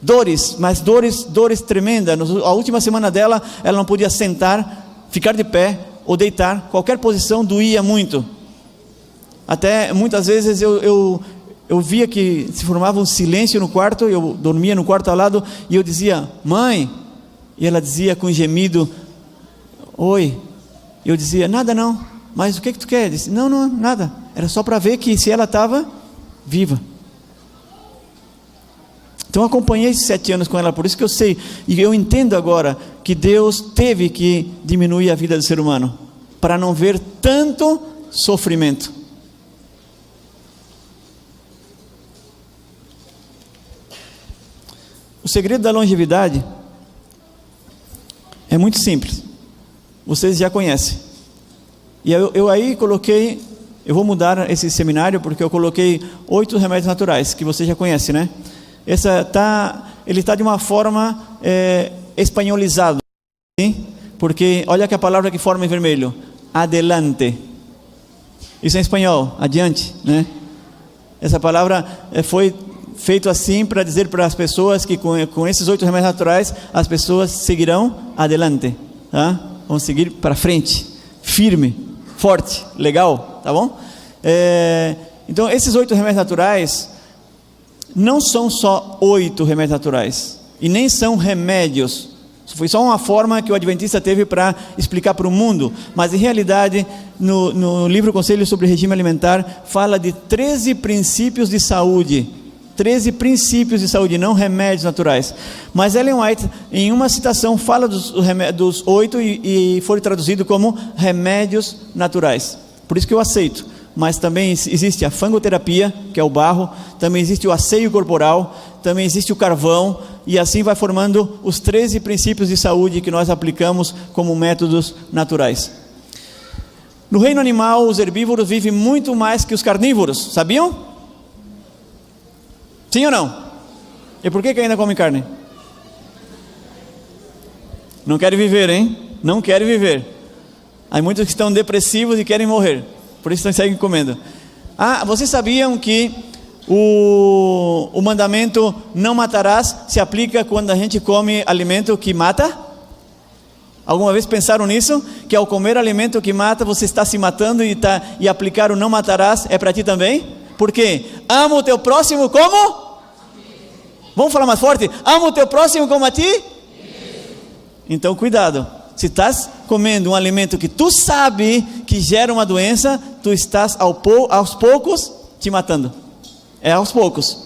dores, mas dores tremendas. A última semana dela, ela não podia sentar, ficar de pé ou deitar, qualquer posição doía muito. Até muitas vezes eu via que se formava um silêncio no quarto, eu dormia no quarto ao lado, e eu dizia, mãe, e ela dizia com gemido, oi. Eu dizia, nada não, mas o que tu quer? Disse, não, nada, era só para ver que se ela estava viva. Então eu acompanhei esses 7 anos com ela, por isso que eu sei, e eu entendo agora que Deus teve que diminuir a vida do ser humano, para não ver tanto sofrimento. O segredo da longevidade é muito simples, vocês já conhecem. E eu aí coloquei, eu vou mudar esse seminário, porque eu coloquei 8 remédios naturais, que você já conhece, né? Ele está de uma forma espanholizado, sim? Porque olha que a palavra que forma em vermelho, adelante. Isso é em espanhol, adiante, né? Essa palavra foi feito assim para dizer para as pessoas que com esses 8 remédios naturais, as pessoas seguirão adelante, tá? Vão seguir para frente, firme, forte, legal, tá bom? Então esses 8 remédios naturais não são só 8 remédios naturais, e nem são remédios. Foi só uma forma que o Adventista teve para explicar para o mundo, mas em realidade no livro Conselho sobre Regime Alimentar fala de 13 princípios de saúde. 13 princípios de saúde, não remédios naturais. Mas Ellen White, em uma citação, fala dos 8 e foi traduzido como remédios naturais. Por isso que eu aceito. Mas também existe a fangoterapia, que é o barro, também existe o asseio corporal, também existe o carvão, e assim vai formando os 13 princípios de saúde que nós aplicamos como métodos naturais. No reino animal, os herbívoros vivem muito mais que os carnívoros, sabiam? Sim ou não? E por que ainda come carne? Não querem viver, hein? Não querem viver. Há muitos que estão depressivos e querem morrer, por isso seguem comendo. Vocês sabiam que o mandamento não matarás se aplica quando a gente come alimento que mata? Alguma vez pensaram nisso? Que ao comer alimento que mata, você está se matando, e aplicar o não matarás é para ti também? Por quê? Ama o teu próximo como? Vamos falar mais forte? Ama o teu próximo como a ti? Então cuidado, se estás comendo um alimento que tu sabe que gera uma doença, tu estás aos poucos te matando. É aos poucos,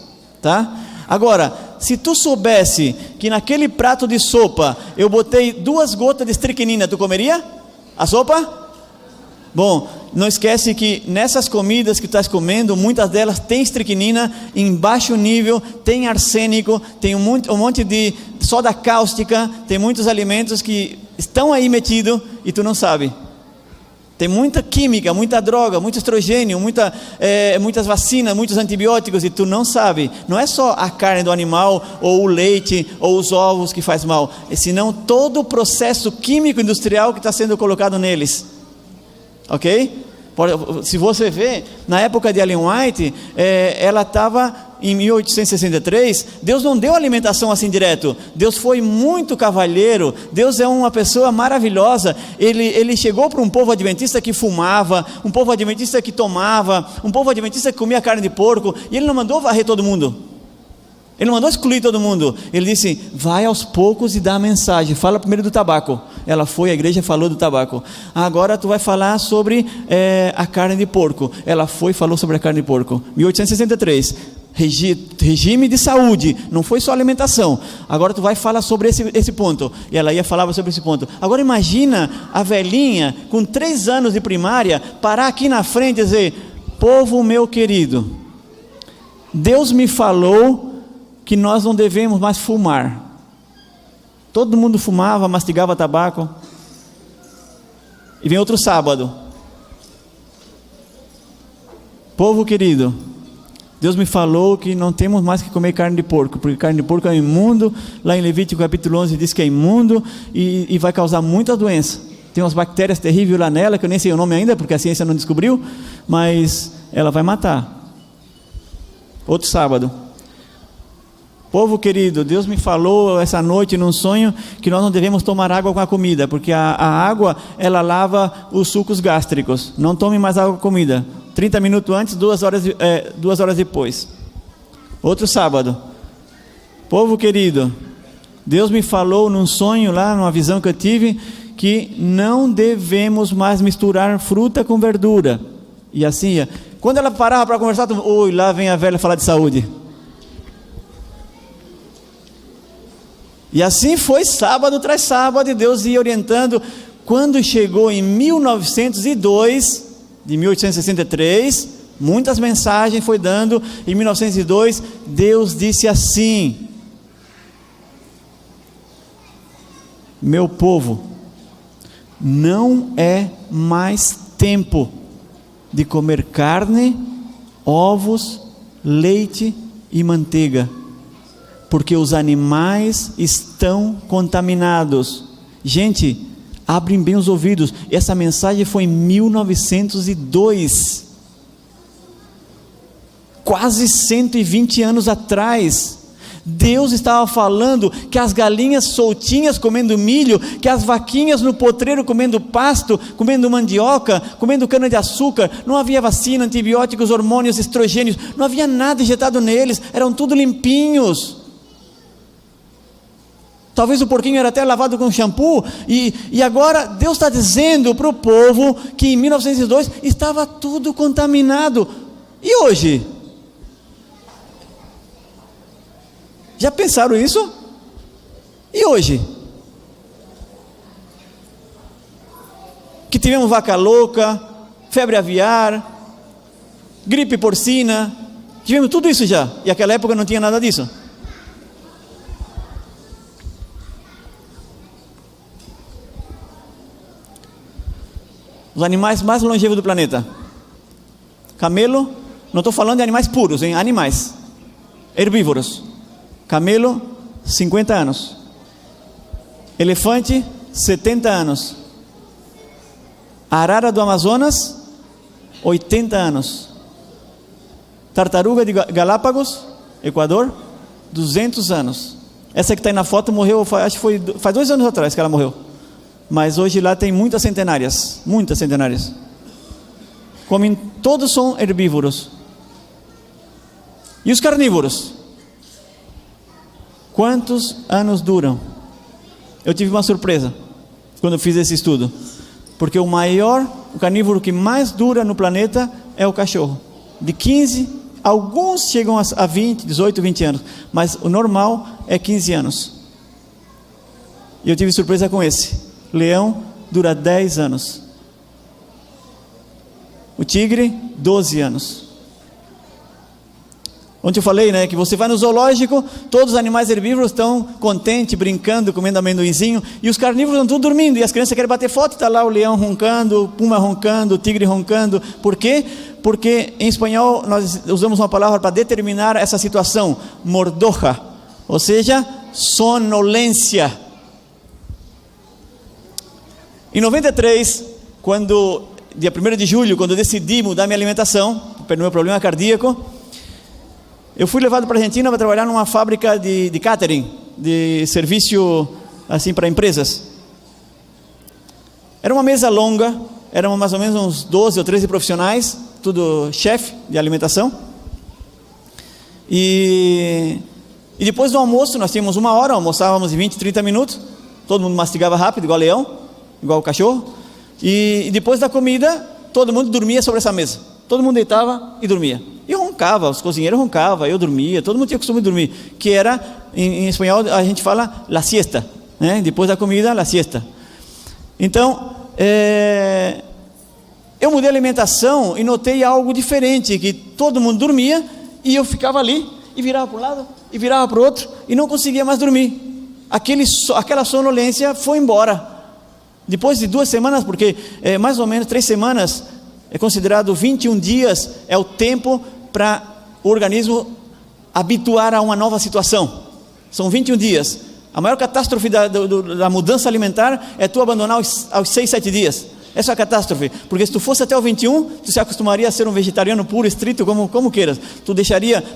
tá? Agora, se tu soubesse que naquele prato de sopa eu botei 2 gotas de estricnina, tu comeria a sopa? Bom, não esquece que nessas comidas que tu estás comendo, muitas delas têm estricnina em baixo nível, tem arsênico, tem um monte de soda cáustica, tem muitos alimentos que estão aí metidos e tu não sabe. Tem muita química, muita droga, muito estrogênio, muitas vacinas, muitos antibióticos, e tu não sabe. Não é só a carne do animal, ou o leite, ou os ovos que faz mal, senão todo o processo químico industrial que está sendo colocado neles. Ok? Se você vê, na época de Ellen White, ela estava em 1863, Deus não deu alimentação assim direto. Deus foi muito cavalheiro. Deus é uma pessoa maravilhosa. Ele chegou para um povo adventista que fumava, um povo adventista que tomava, um povo adventista que comia carne de porco, e Ele não mandou varrer todo mundo, Ele não mandou excluir todo mundo. Ele disse: vai aos poucos e dá a mensagem. Fala primeiro do tabaco. Ela foi, a igreja falou do tabaco. Agora tu vai falar sobre a carne de porco. Ela foi e falou sobre a carne de porco. 1863, regime de saúde, não foi só alimentação. Agora tu vai falar sobre esse ponto. E ela falava sobre esse ponto. Agora imagina a velhinha com 3 anos de primária parar aqui na frente e dizer: povo meu querido, Deus me falou que nós não devemos mais fumar. Todo mundo fumava, mastigava tabaco. E vem outro sábado: povo querido, Deus me falou que não temos mais que comer carne de porco, porque carne de porco é imundo. Lá em Levítico capítulo 11 diz que é imundo e vai causar muita doença. Tem umas bactérias terríveis lá nela, que eu nem sei o nome ainda, porque a ciência não descobriu, mas ela vai matar. Outro sábado: povo querido, Deus me falou essa noite num sonho que nós não devemos tomar água com a comida, porque a água, ela lava os sucos gástricos. Não tome mais água com comida. 30 minutos antes, 2 horas depois. Outro sábado: povo querido, Deus me falou num sonho lá, numa visão que eu tive, que não devemos mais misturar fruta com verdura. E assim ia. Quando ela parava para conversar, lá vem a velha falar de saúde. E assim foi sábado tras sábado, e Deus ia orientando. Quando chegou em 1902, de 1863, muitas mensagens foi dando. Em 1902, Deus disse assim: meu povo, não é mais tempo de comer carne, ovos, leite e manteiga, porque os animais estão contaminados. Gente, abrem bem os ouvidos. Essa mensagem foi em 1902, quase 120 anos atrás. Deus estava falando que as galinhas soltinhas comendo milho, que as vaquinhas no potreiro comendo pasto, comendo mandioca, comendo cana de açúcar, não havia vacina, antibióticos, hormônios, estrogênios, não havia nada injetado neles, eram tudo limpinhos. Talvez o porquinho era até lavado com shampoo, e agora Deus está dizendo para o povo que em 1902 estava tudo contaminado. E hoje? Já pensaram isso? E hoje? Que tivemos vaca louca, febre aviar, gripe porcina, tivemos tudo isso já, e naquela época não tinha nada disso. Os animais mais longevos do planeta: camelo, não estou falando de animais puros, hein? Animais herbívoros. Camelo, 50 anos. Elefante, 70 anos. Arara do Amazonas, 80 anos. Tartaruga de Galápagos, Equador, 200 anos. Essa que está aí na foto morreu, acho que foi faz 2 anos atrás que ela morreu. Mas hoje lá tem muitas centenárias. Comem, todos são herbívoros. E os carnívoros? Quantos anos duram? Eu tive uma surpresa quando eu fiz esse estudo, porque o carnívoro que mais dura no planeta é o cachorro. De 15, alguns chegam a 20, 18, 20 anos, mas o normal é 15 anos. E eu tive surpresa com esse. Leão dura 10 anos. O tigre, 12 anos. Ontem eu falei, né, que você vai no zoológico, todos os animais herbívoros estão contentes, brincando, comendo amendoinzinho, e os carnívoros estão tudo dormindo, e as crianças querem bater foto, está lá o leão roncando, o puma roncando, o tigre roncando. Por quê? Porque em espanhol nós usamos uma palavra para determinar essa situação, mordoja, ou seja, sonolência. Em 93, dia 1º de julho, quando eu decidi mudar minha alimentação, pelo meu problema cardíaco, eu fui levado para a Argentina para trabalhar numa fábrica de catering, de serviço assim para empresas. Era uma mesa longa, eram mais ou menos uns 12 ou 13 profissionais, tudo chefe de alimentação. E depois do almoço, nós tínhamos 1 hora, almoçávamos em 20, 30 minutos, todo mundo mastigava rápido, igual leão, igual o cachorro. E depois da comida, todo mundo dormia sobre essa mesa. Todo mundo deitava e dormia. E roncava, os cozinheiros roncavam, eu dormia, todo mundo tinha costume de dormir. Que era, em espanhol a gente fala la siesta, né? Depois da comida, la siesta. Então, eu mudei a alimentação e notei algo diferente, que todo mundo dormia e eu ficava ali e virava para um lado e virava para o outro e não conseguia mais dormir. Aquela sonolência foi embora. Depois de 2 semanas, porque mais ou menos 3 semanas, é considerado 21 dias, é o tempo para o organismo habituar a uma nova situação. São 21 dias. A maior catástrofe da mudança alimentar é tu abandonar aos 6, 7 dias. Essa é a catástrofe, porque se tu fosse até o 21, tu se acostumaria a ser um vegetariano puro, estrito, como queiras. Tu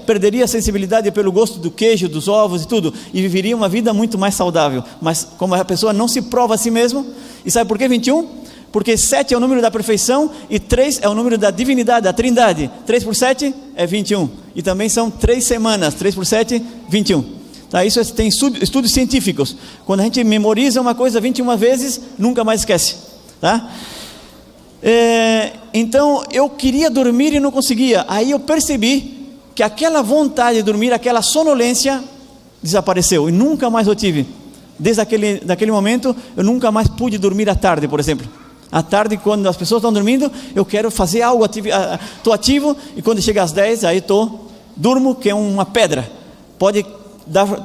perderia a sensibilidade pelo gosto do queijo, dos ovos e tudo, e viveria uma vida muito mais saudável. Mas como a pessoa não se prova a si mesmo, e sabe por que 21? Porque 7 é o número da perfeição e 3 é o número da divindade, da trindade. 3 por 7 é 21. E também são 3 semanas, 3 por 7, 21. Tá? Isso tem estudos científicos. Quando a gente memoriza uma coisa 21 vezes, nunca mais esquece. Tá? Então eu queria dormir e não conseguia. Aí eu percebi que aquela vontade de dormir, aquela sonolência desapareceu e nunca mais eu tive. Desde daquele momento eu nunca mais pude dormir à tarde, por exemplo. À tarde, quando as pessoas estão dormindo, eu quero fazer algo, estou ativo, e quando chega às 10, aí durmo, que é uma pedra. Pode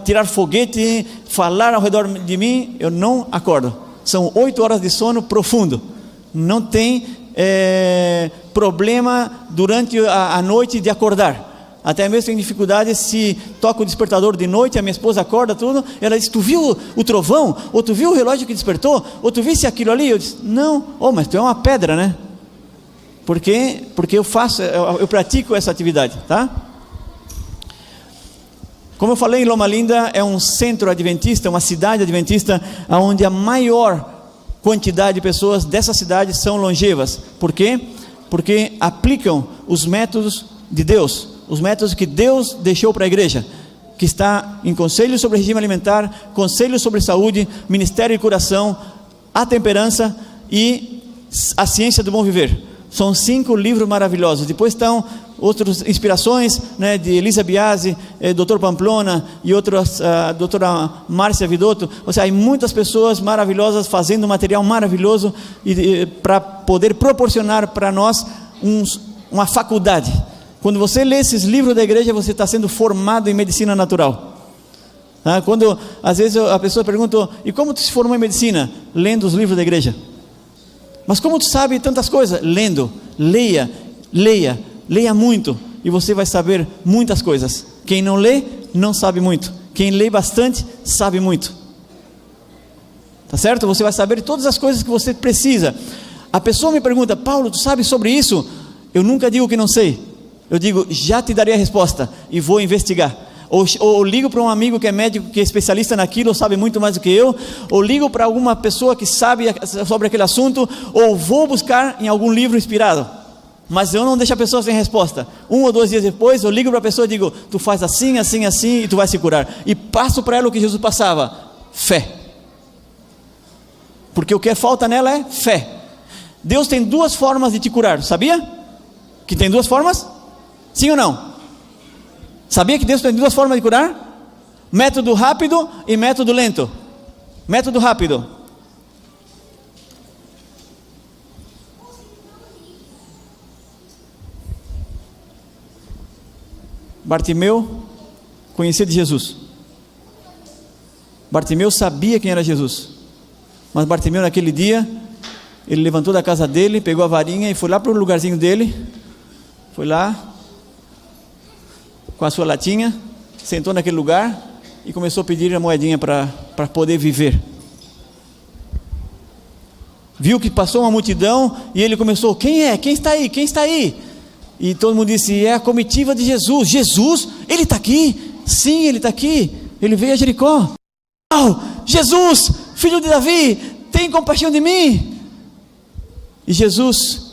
tirar foguete, falar ao redor de mim, eu não acordo. São 8 horas de sono profundo. Não tem problema durante a noite de acordar. Até mesmo tem dificuldade se toca o despertador de noite, a minha esposa acorda tudo, ela diz, tu viu o trovão? Ou tu viu o relógio que despertou? Ou tu visse aquilo ali? Eu disse, não. Mas tu é uma pedra, né? Porque eu pratico essa atividade, tá? Como eu falei, Loma Linda é um centro adventista, uma cidade adventista, onde a maior quantidade de pessoas dessa cidade são longevas. Por quê? Porque aplicam os métodos de Deus, os métodos que Deus deixou para a igreja, que está em conselho sobre regime alimentar, conselho sobre saúde, ministério de curação, a temperança e a ciência do bom viver. São 5 livros maravilhosos. Depois estão outras inspirações, né, de Elisa Biasi, Dr. Pamplona e outras, doutora Márcia Vidotto. Ou seja, há muitas pessoas maravilhosas fazendo material maravilhoso para poder proporcionar para nós uma faculdade. Quando você lê esses livros da igreja, você está sendo formado em medicina natural. Quando às vezes a pessoa pergunta, e como tu se formou em medicina? Lendo os livros da igreja. Mas como tu sabe tantas coisas? Lendo. Leia muito e você vai saber muitas coisas. Quem não lê, não sabe muito. Quem lê bastante, sabe muito. Tá certo? Você vai saber todas as coisas que você precisa. A pessoa me pergunta, Paulo, tu sabe sobre isso? Eu nunca digo que não sei. Eu digo, já te darei a resposta e vou investigar. Ou ligo para um amigo que é médico, que é especialista naquilo, ou sabe muito mais do que eu, ou ligo para alguma pessoa que sabe sobre aquele assunto, ou vou buscar em algum livro inspirado. Mas eu não deixo a pessoa sem resposta. 1 ou 2 dias depois, eu ligo para a pessoa e digo, tu faz assim, assim, assim, e tu vai se curar. E passo para ela o que Jesus passava, fé. Porque o que falta nela é fé. Deus tem 2 formas de te curar, sabia? Que tem 2 formas? Sim ou não? Sabia que Deus tem 2 formas de curar? Método rápido e método lento. Método rápido. Bartimeu conhecia de Jesus. Bartimeu sabia quem era Jesus. Mas Bartimeu naquele dia, ele levantou da casa dele, pegou a varinha e foi lá para o lugarzinho dele. Foi lá, com a sua latinha, sentou naquele lugar e começou a pedir a moedinha para poder viver. Viu que passou uma multidão e ele começou: quem é? Quem está aí? Quem está aí? E todo mundo disse: é a comitiva de Jesus. Jesus? Ele está aqui? Sim, ele está aqui. Ele veio a Jericó. Oh, Jesus, filho de Davi, tem compaixão de mim. E Jesus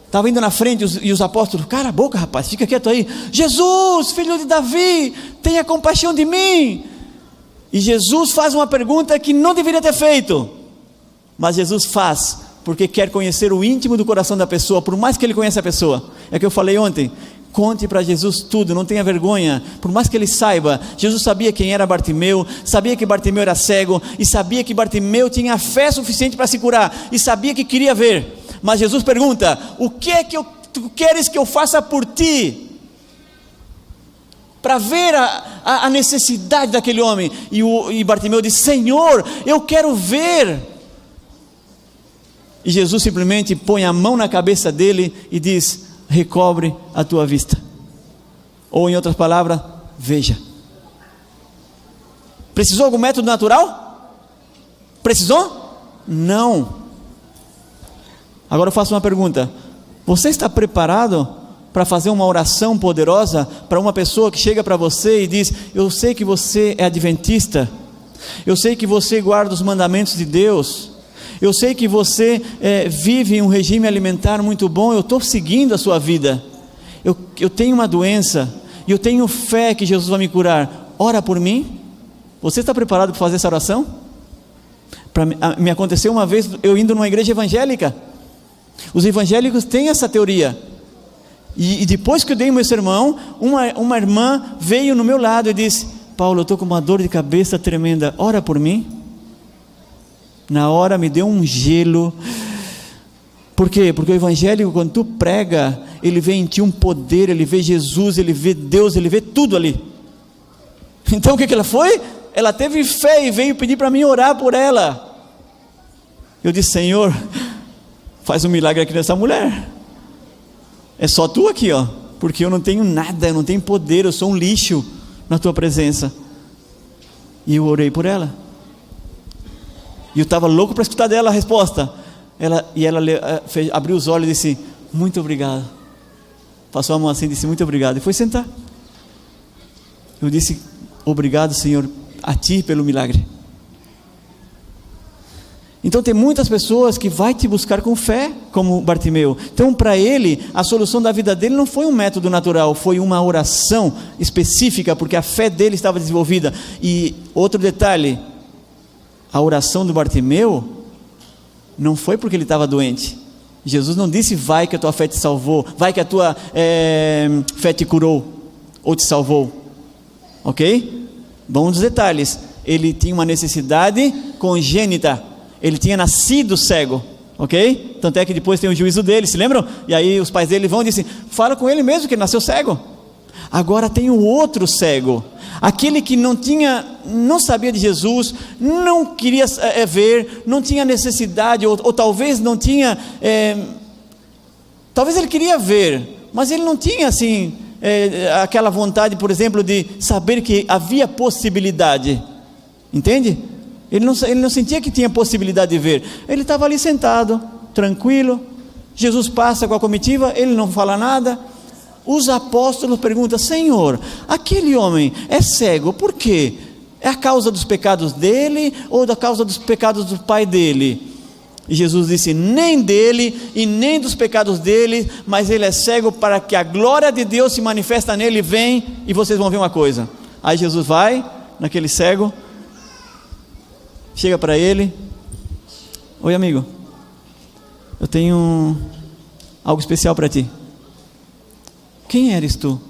estava indo na frente e os apóstolos: cala a boca, rapaz, fica quieto aí. Jesus, filho de Davi, tenha compaixão de mim. E Jesus faz uma pergunta que não deveria ter feito, mas Jesus faz porque quer conhecer o íntimo do coração da pessoa, por mais que ele conheça a pessoa. É o que eu falei ontem: conte para Jesus tudo, não tenha vergonha, por mais que ele saiba. Jesus sabia quem era Bartimeu, sabia que Bartimeu era cego, e sabia que Bartimeu tinha fé suficiente para se curar, e sabia que queria ver. Mas Jesus pergunta: o que é que tu queres que eu faça por ti? Para ver a necessidade daquele homem. E Bartimeu diz: Senhor, eu quero ver. E Jesus simplesmente põe a mão na cabeça dele e diz: recobre a tua vista. Ou em outras palavras, veja. Precisou algum método natural? Precisou? Não. Agora eu faço uma pergunta: você está preparado para fazer uma oração poderosa para uma pessoa que chega para você e diz: eu sei que você é adventista, eu sei que você guarda os mandamentos de Deus, eu sei que você vive em um regime alimentar muito bom, eu estou seguindo a sua vida, eu tenho uma doença e eu tenho fé que Jesus vai me curar, ora por mim. Você está preparado para fazer essa oração? Me aconteceu uma vez, eu indo numa igreja evangélica. Os evangélicos têm essa teoria, e depois que eu dei o meu sermão, uma irmã veio no meu lado e disse: Paulo, eu estou com uma dor de cabeça tremenda, ora por mim. Na hora me deu um gelo. Por quê? Porque o evangélico, quando tu prega, ele vê em ti um poder, ele vê Jesus, ele vê Deus, ele vê tudo ali. Então o que ela foi? Ela teve fé e veio pedir para mim orar por ela. Eu disse: Senhor, faz um milagre aqui nessa mulher. É só tu aqui, ó, porque eu não tenho nada, eu não tenho poder, eu sou um lixo na tua presença. E eu orei por ela. E eu estava louco para escutar dela a resposta. Ela abriu os olhos e disse: muito obrigado. Passou a mão assim e disse: muito obrigado. E foi sentar. Eu disse: obrigado, Senhor, a ti pelo milagre. Então tem muitas pessoas que vai te buscar com fé, como Bartimeu. Então para ele, a solução da vida dele não foi um método natural, foi uma oração específica, porque a fé dele estava desenvolvida. E outro detalhe, a oração do Bartimeu não foi porque ele estava doente. Jesus não disse: vai que a tua fé te salvou, vai que a tua fé te curou ou te salvou. Ok? Vamos aos detalhes. Ele tinha uma necessidade congênita, ele tinha nascido cego, ok? Tanto é que depois tem o juízo dele, se lembram? E aí os pais dele vão e dizem: fala com ele mesmo que ele nasceu cego. Agora tem o outro cego, aquele que não sabia de Jesus, não queria ver, não tinha necessidade, ou talvez não tinha, talvez ele queria ver, mas ele não tinha assim, aquela vontade, por exemplo, de saber que havia possibilidade, entende? Ele não sentia que tinha possibilidade de ver, ele estava ali sentado, tranquilo. Jesus passa com a comitiva, ele não fala nada. Os apóstolos perguntam: Senhor, aquele homem é cego, por quê? É a causa dos pecados dele ou da causa dos pecados do pai dele? E Jesus disse: nem dele e nem dos pecados dele, mas ele é cego para que a glória de Deus se manifesta nele. Vem e vocês vão ver uma coisa. Aí Jesus vai naquele cego, chega para ele: oi amigo, eu tenho algo especial para ti. Quem eres tu?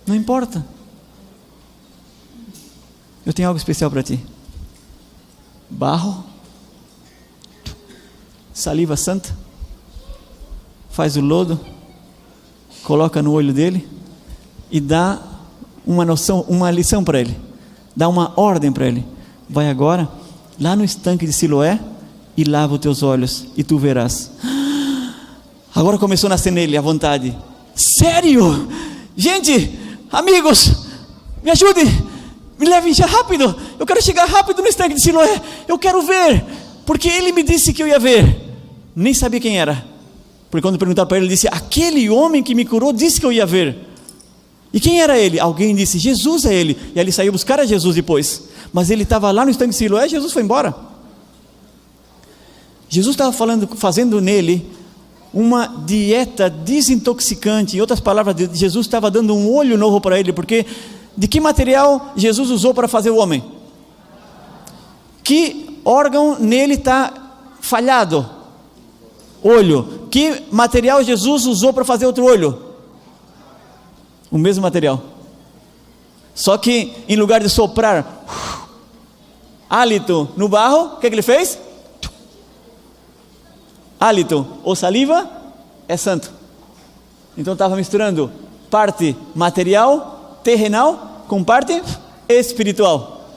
Não importa, eu tenho algo especial para ti. Barro, saliva santa, faz o lodo, coloca no olho dele, e dá uma noção, uma lição para ele, dá uma ordem para ele: vai agora lá no estanque de Siloé e lava os teus olhos e tu verás. Agora começou a nascer nele a vontade. Sério? Gente, amigos, me ajude, me leve já rápido, eu quero chegar rápido no estanque de Siloé, eu quero ver, porque ele me disse que eu ia ver. Nem sabia quem era, porque quando perguntaram para ele, ele disse: aquele homem que me curou disse que eu ia ver. E quem era ele? Alguém disse: Jesus é ele. E aí ele saiu buscar a Jesus depois, mas ele estava lá no estanque de Siloé. Jesus foi embora. Jesus estava fazendo nele uma dieta desintoxicante. Em outras palavras, Jesus estava dando um olho novo para ele, porque de que material Jesus usou para fazer o homem? Que órgão nele está falhado? Olho. Que material Jesus usou para fazer outro olho? O mesmo material, só que em lugar de soprar hálito no barro, o que ele fez? Hálito ou saliva é santo. Então estava misturando parte material, terrenal, com parte espiritual.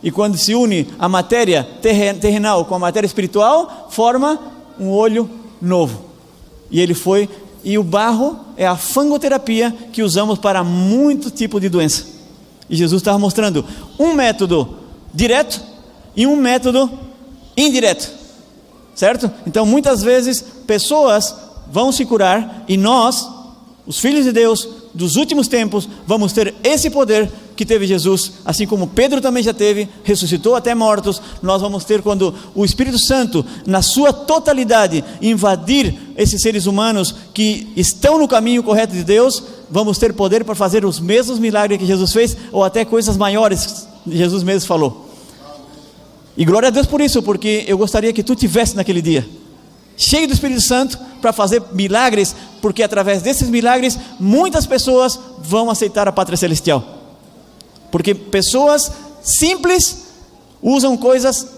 E quando se une a matéria terrenal com a matéria espiritual, forma um olho novo. E ele foi, e o barro é a fangoterapia que usamos para muito tipo de doença. E Jesus estava mostrando um método direto e um método indireto, certo? Então muitas vezes pessoas vão se curar, e nós, os filhos de Deus dos últimos tempos, vamos ter esse poder que teve Jesus, assim como Pedro também já teve, ressuscitou até mortos. Nós vamos ter, quando o Espírito Santo, na sua totalidade, invadir esses seres humanos que estão no caminho correto de Deus, vamos ter poder para fazer os mesmos milagres que Jesus fez, ou até coisas maiores que Jesus mesmo falou. E glória a Deus por isso, porque eu gostaria que tu tivesse naquele dia, cheio do Espírito Santo, para fazer milagres, porque através desses milagres, muitas pessoas vão aceitar a pátria celestial. Porque pessoas simples usam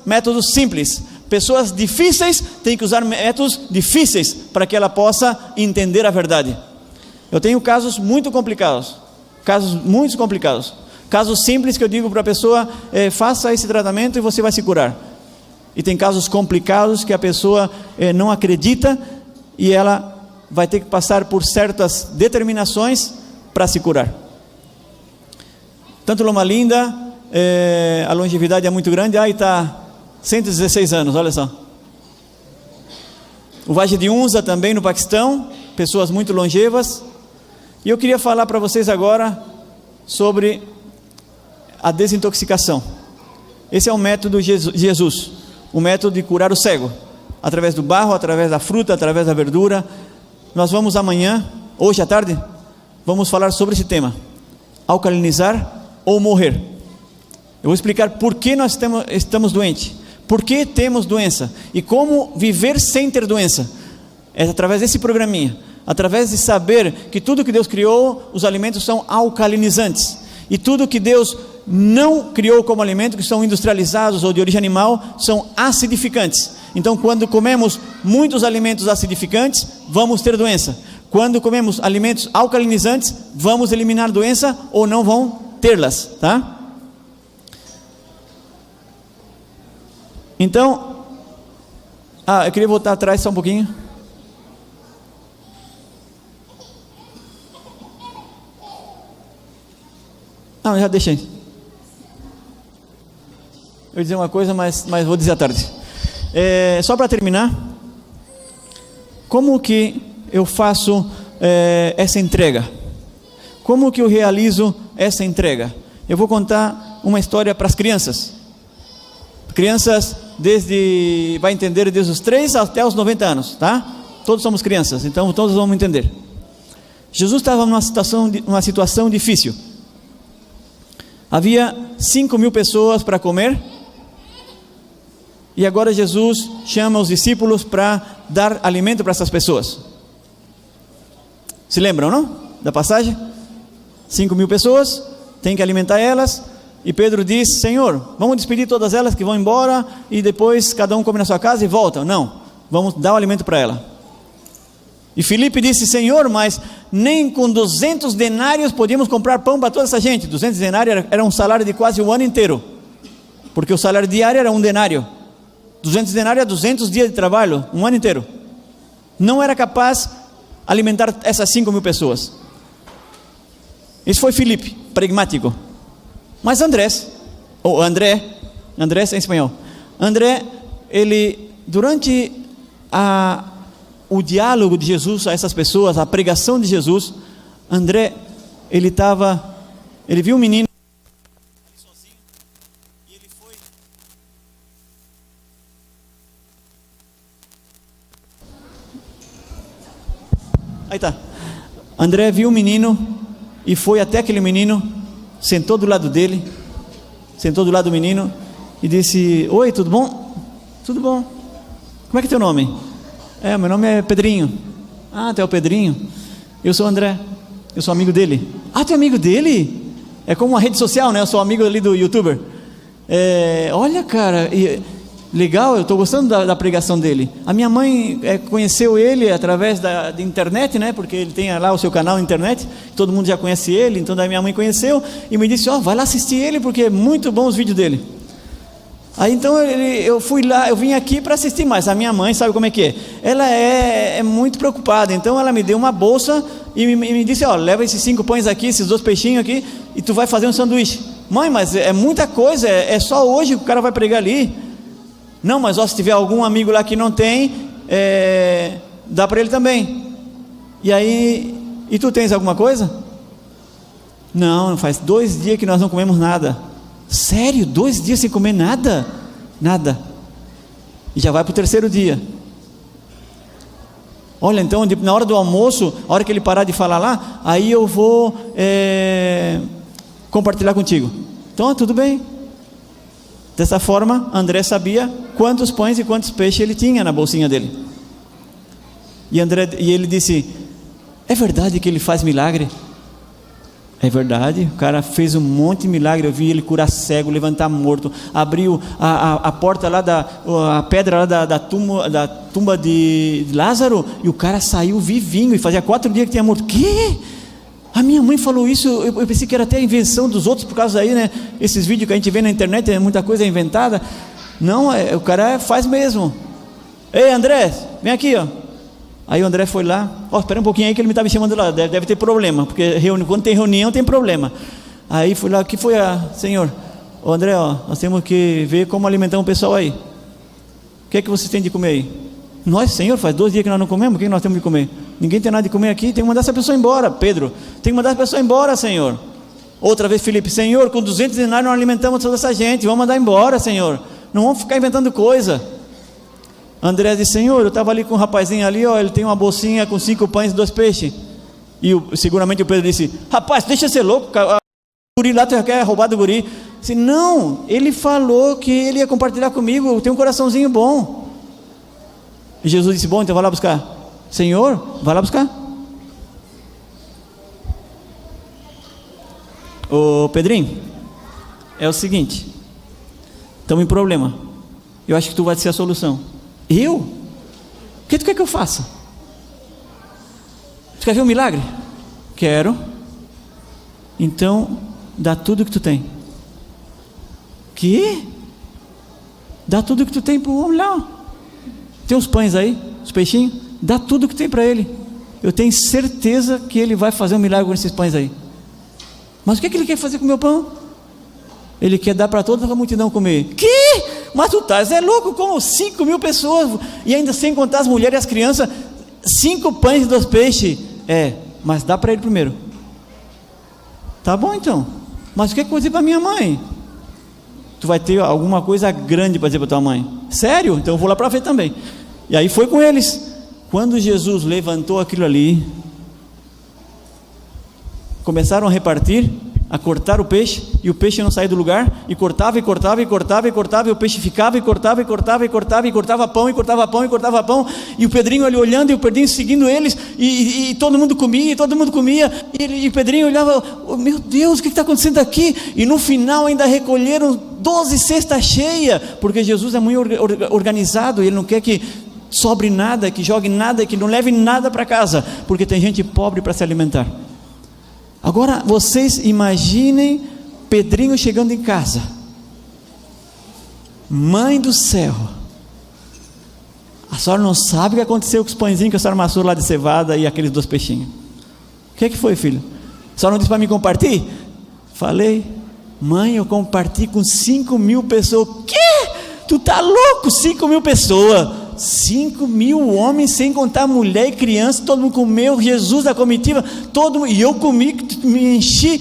métodos simples. Pessoas difíceis têm que usar métodos difíceis para que ela possa entender a verdade. Eu tenho casos muito complicados. Casos simples que eu digo para a pessoa: faça esse tratamento e você vai se curar. E tem casos complicados que a pessoa não acredita, e ela vai ter que passar por certas determinações para se curar. Tanto Loma Linda, a longevidade é muito grande. Aí está 116 anos, olha só. O Vale de Unza também no Paquistão, pessoas muito longevas. E eu queria falar para vocês agora sobre a desintoxicação. Esse é o método de Jesus, o método de curar o cego, através do barro, através da fruta, através da verdura. Nós vamos amanhã, hoje à tarde, vamos falar sobre esse tema: alcalinizar ou morrer. Eu vou explicar por que nós estamos doentes, por que temos doença e como viver sem ter doença. É através desse programinha, através de saber que tudo que Deus criou, os alimentos são alcalinizantes, e tudo que Deus não criou como alimento, que são industrializados ou de origem animal, são acidificantes. Então quando comemos muitos alimentos acidificantes, vamos ter doença. Quando comemos alimentos alcalinizantes, vamos eliminar doença ou não vão tê-las, tá? Então, eu queria voltar atrás só um pouquinho. Não, já deixei. Eu ia dizer uma coisa, mas vou dizer à tarde. Só para terminar, como que eu faço essa entrega? Como que eu realizo essa entrega? Eu vou contar uma história para as crianças. Crianças vai entender desde os 3 até os 90 anos, tá? Todos somos crianças, então todos vamos entender. Jesus estava numa situação difícil. Havia 5.000 pessoas para comer, e agora Jesus chama os discípulos para dar alimento para essas pessoas. Se lembram, não? Da passagem? 5.000 pessoas, tem que alimentar elas, e Pedro diz: Senhor, vamos despedir todas elas que vão embora, e depois cada um come na sua casa e volta. Não, vamos dar o alimento para ela. E Filipe disse: Senhor, mas nem com 200 denários podíamos comprar pão para toda essa gente. 200 denários era um salário de quase um ano inteiro, porque o salário diário era 1 denário. 200 denários é 200 dias de trabalho, um ano inteiro. Não era capaz alimentar essas 5.000 pessoas. Isso foi Filipe, pragmático. Mas Andrés em espanhol, André, ele, durante o diálogo de Jesus a essas pessoas, a pregação de Jesus, André, ele viu um menino sozinho, e ele foi. Aí tá. André viu um menino e foi até aquele menino, sentou do lado do menino e disse: oi, tudo bom? Tudo bom. Como é que é teu nome? Meu nome é Pedrinho. Ah, tu é o Pedrinho? Eu sou o André, eu sou amigo dele. Ah, tu é amigo dele? É como uma rede social, né? Eu sou amigo ali do youtuber. Olha, cara, legal, eu estou gostando da pregação dele. A minha mãe conheceu ele através da internet, né? Porque ele tem lá o seu canal na internet, todo mundo já conhece ele. Então daí minha mãe conheceu e me disse: vai lá assistir ele, porque é muito bom os vídeos dele. Aí então eu fui lá, eu vim aqui para assistir, mas a minha mãe sabe como é que é. Ela é muito preocupada, então ela me deu uma bolsa e me disse: leva esses 5 pães aqui, esses 2 peixinhos aqui, e tu vai fazer um sanduíche. Mãe, mas é muita coisa, é só hoje que o cara vai pregar ali. Não, mas se tiver algum amigo lá que não tem, dá para ele também. E aí, e tu tens alguma coisa? Não, faz 2 dias que nós não comemos nada. Sério? 2 dias sem comer nada? Nada. E já vai para o 3º dia. Olha, então na hora do almoço, a hora que ele parar de falar lá, aí eu vou compartilhar contigo. Então tudo bem. Dessa forma, André sabia quantos pães e quantos peixes ele tinha na bolsinha dele. E ele disse: é verdade que ele faz milagre? É verdade, o cara fez um monte de milagre. Eu vi ele curar cego, levantar morto, abriu a porta lá, a pedra lá da tumba de Lázaro, e o cara saiu vivinho, e fazia 4 dias que tinha morto. Que? A minha mãe falou isso, eu pensei que era até a invenção dos outros, por causa aí, né? Esses vídeos que a gente vê na internet, muita coisa inventada. Não, o cara faz mesmo. Ei, André, vem aqui, Aí o André foi lá: espera um pouquinho aí que ele me está me chamando lá, deve ter problema, porque quando tem reunião tem problema. Aí fui lá: o que foi, senhor? André, nós temos que ver como alimentar um pessoal aí. O que é que vocês têm de comer aí? Nós, senhor, faz 2 dias que nós não comemos, o que nós temos de comer? Ninguém tem nada de comer aqui, tem que mandar essa pessoa embora. Pedro, tem que mandar essa pessoa embora, senhor. Outra vez Filipe: Senhor, com 200 denários nós alimentamos toda essa gente, vamos mandar embora, senhor, não vamos ficar inventando coisa. André disse: Senhor, eu estava ali com um rapazinho ali, ele tem uma bolsinha com 5 pães e 2 peixes. E seguramente o Pedro disse: rapaz, deixa de ser louco, o guri lá, tu já quer roubar do guri. Disse: não, ele falou que ele ia compartilhar comigo, eu tenho um coraçãozinho bom. E Jesus disse: bom, então vai lá buscar. Senhor, vai lá buscar. Ô Pedrinho, é o seguinte, estamos em problema, eu acho que tu vai ser a solução. Eu? O que tu quer que eu faça? Tu quer ver um milagre? Quero. Então dá tudo que tu tem. Que? Dá tudo que tu tem para o homem lá. Tem uns pães aí, os peixinhos. Dá tudo que tem para ele. Eu tenho certeza que ele vai fazer um milagre com esses pães aí. Mas o que ele quer fazer com o meu pão? Ele quer dar para toda a multidão comer. Que? Mas tu estás louco, como 5.000 pessoas, e ainda sem contar as mulheres e as crianças. 5 pães e 2 peixes. Mas dá para ele primeiro. Tá bom então. Mas o que eu vou dizer para minha mãe? Tu vai ter alguma coisa grande para dizer para tua mãe. Sério? Então eu vou lá para ver também. E aí foi com eles. Quando Jesus levantou aquilo ali, começaram a repartir, a cortar o peixe, e o peixe não saía do lugar, e cortava, e cortava, e cortava, e cortava, e o peixe ficava, e cortava, e cortava, e cortava, e cortava pão, e cortava pão, e cortava pão, e o Pedrinho ali olhando, e o Pedrinho seguindo eles, e todo mundo comia, e o Pedrinho olhava: meu Deus, o que está acontecendo aqui? E no final ainda recolheram 12 cestas cheias, porque Jesus é muito organizado, ele não quer que sobre nada, que jogue nada, que não leve nada para casa, porque tem gente pobre para se alimentar. Agora vocês imaginem Pedrinho chegando em casa. Mãe do céu, a senhora não sabe o que aconteceu com os pãezinhos que a senhora amassou lá de cevada e aqueles 2 peixinhos. O que foi, filho? A senhora não disse para mim compartilhar? Falei, mãe, eu compartilhei com 5.000 pessoas. O quê? Tu tá louco? 5.000 pessoas, 5.000 homens, sem contar mulher e criança, todo mundo comeu, Jesus da comitiva, todo mundo, e eu comi, me enchi.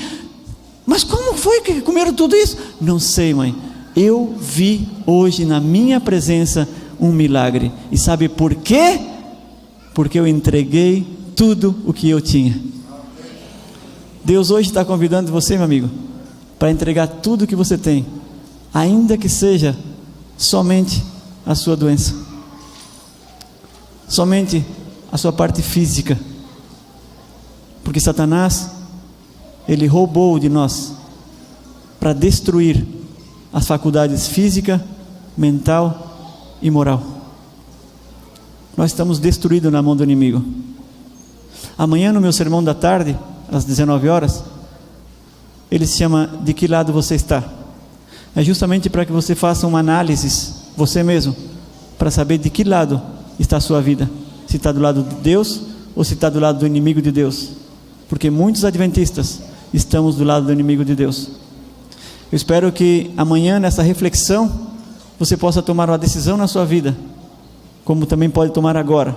Mas como foi que comeram tudo isso? Não sei, mãe, eu vi hoje na minha presença um milagre. E sabe por quê? Porque eu entreguei tudo o que eu tinha. Deus hoje está convidando você, meu amigo, para entregar tudo o que você tem, ainda que seja somente a sua doença, somente a sua parte física, porque Satanás, ele roubou de nós para destruir as faculdades física, mental e moral. Nós estamos destruídos na mão do inimigo. Amanhã no meu sermão da tarde, às 19 horas, ele se chama De Que Lado Você Está? É justamente para que você faça uma análise, você mesmo, para saber de que lado está a sua vida, se está do lado de Deus ou se está do lado do inimigo de Deus, porque muitos adventistas estamos do lado do inimigo de Deus. Eu espero que amanhã, nessa reflexão, você possa tomar uma decisão na sua vida, como também pode tomar agora.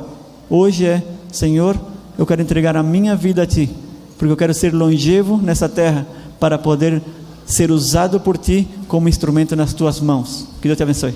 Hoje é: Senhor, eu quero entregar a minha vida a Ti, porque eu quero ser longevo nessa terra, para poder ser usado por Ti como instrumento nas Tuas mãos. Que Deus te abençoe.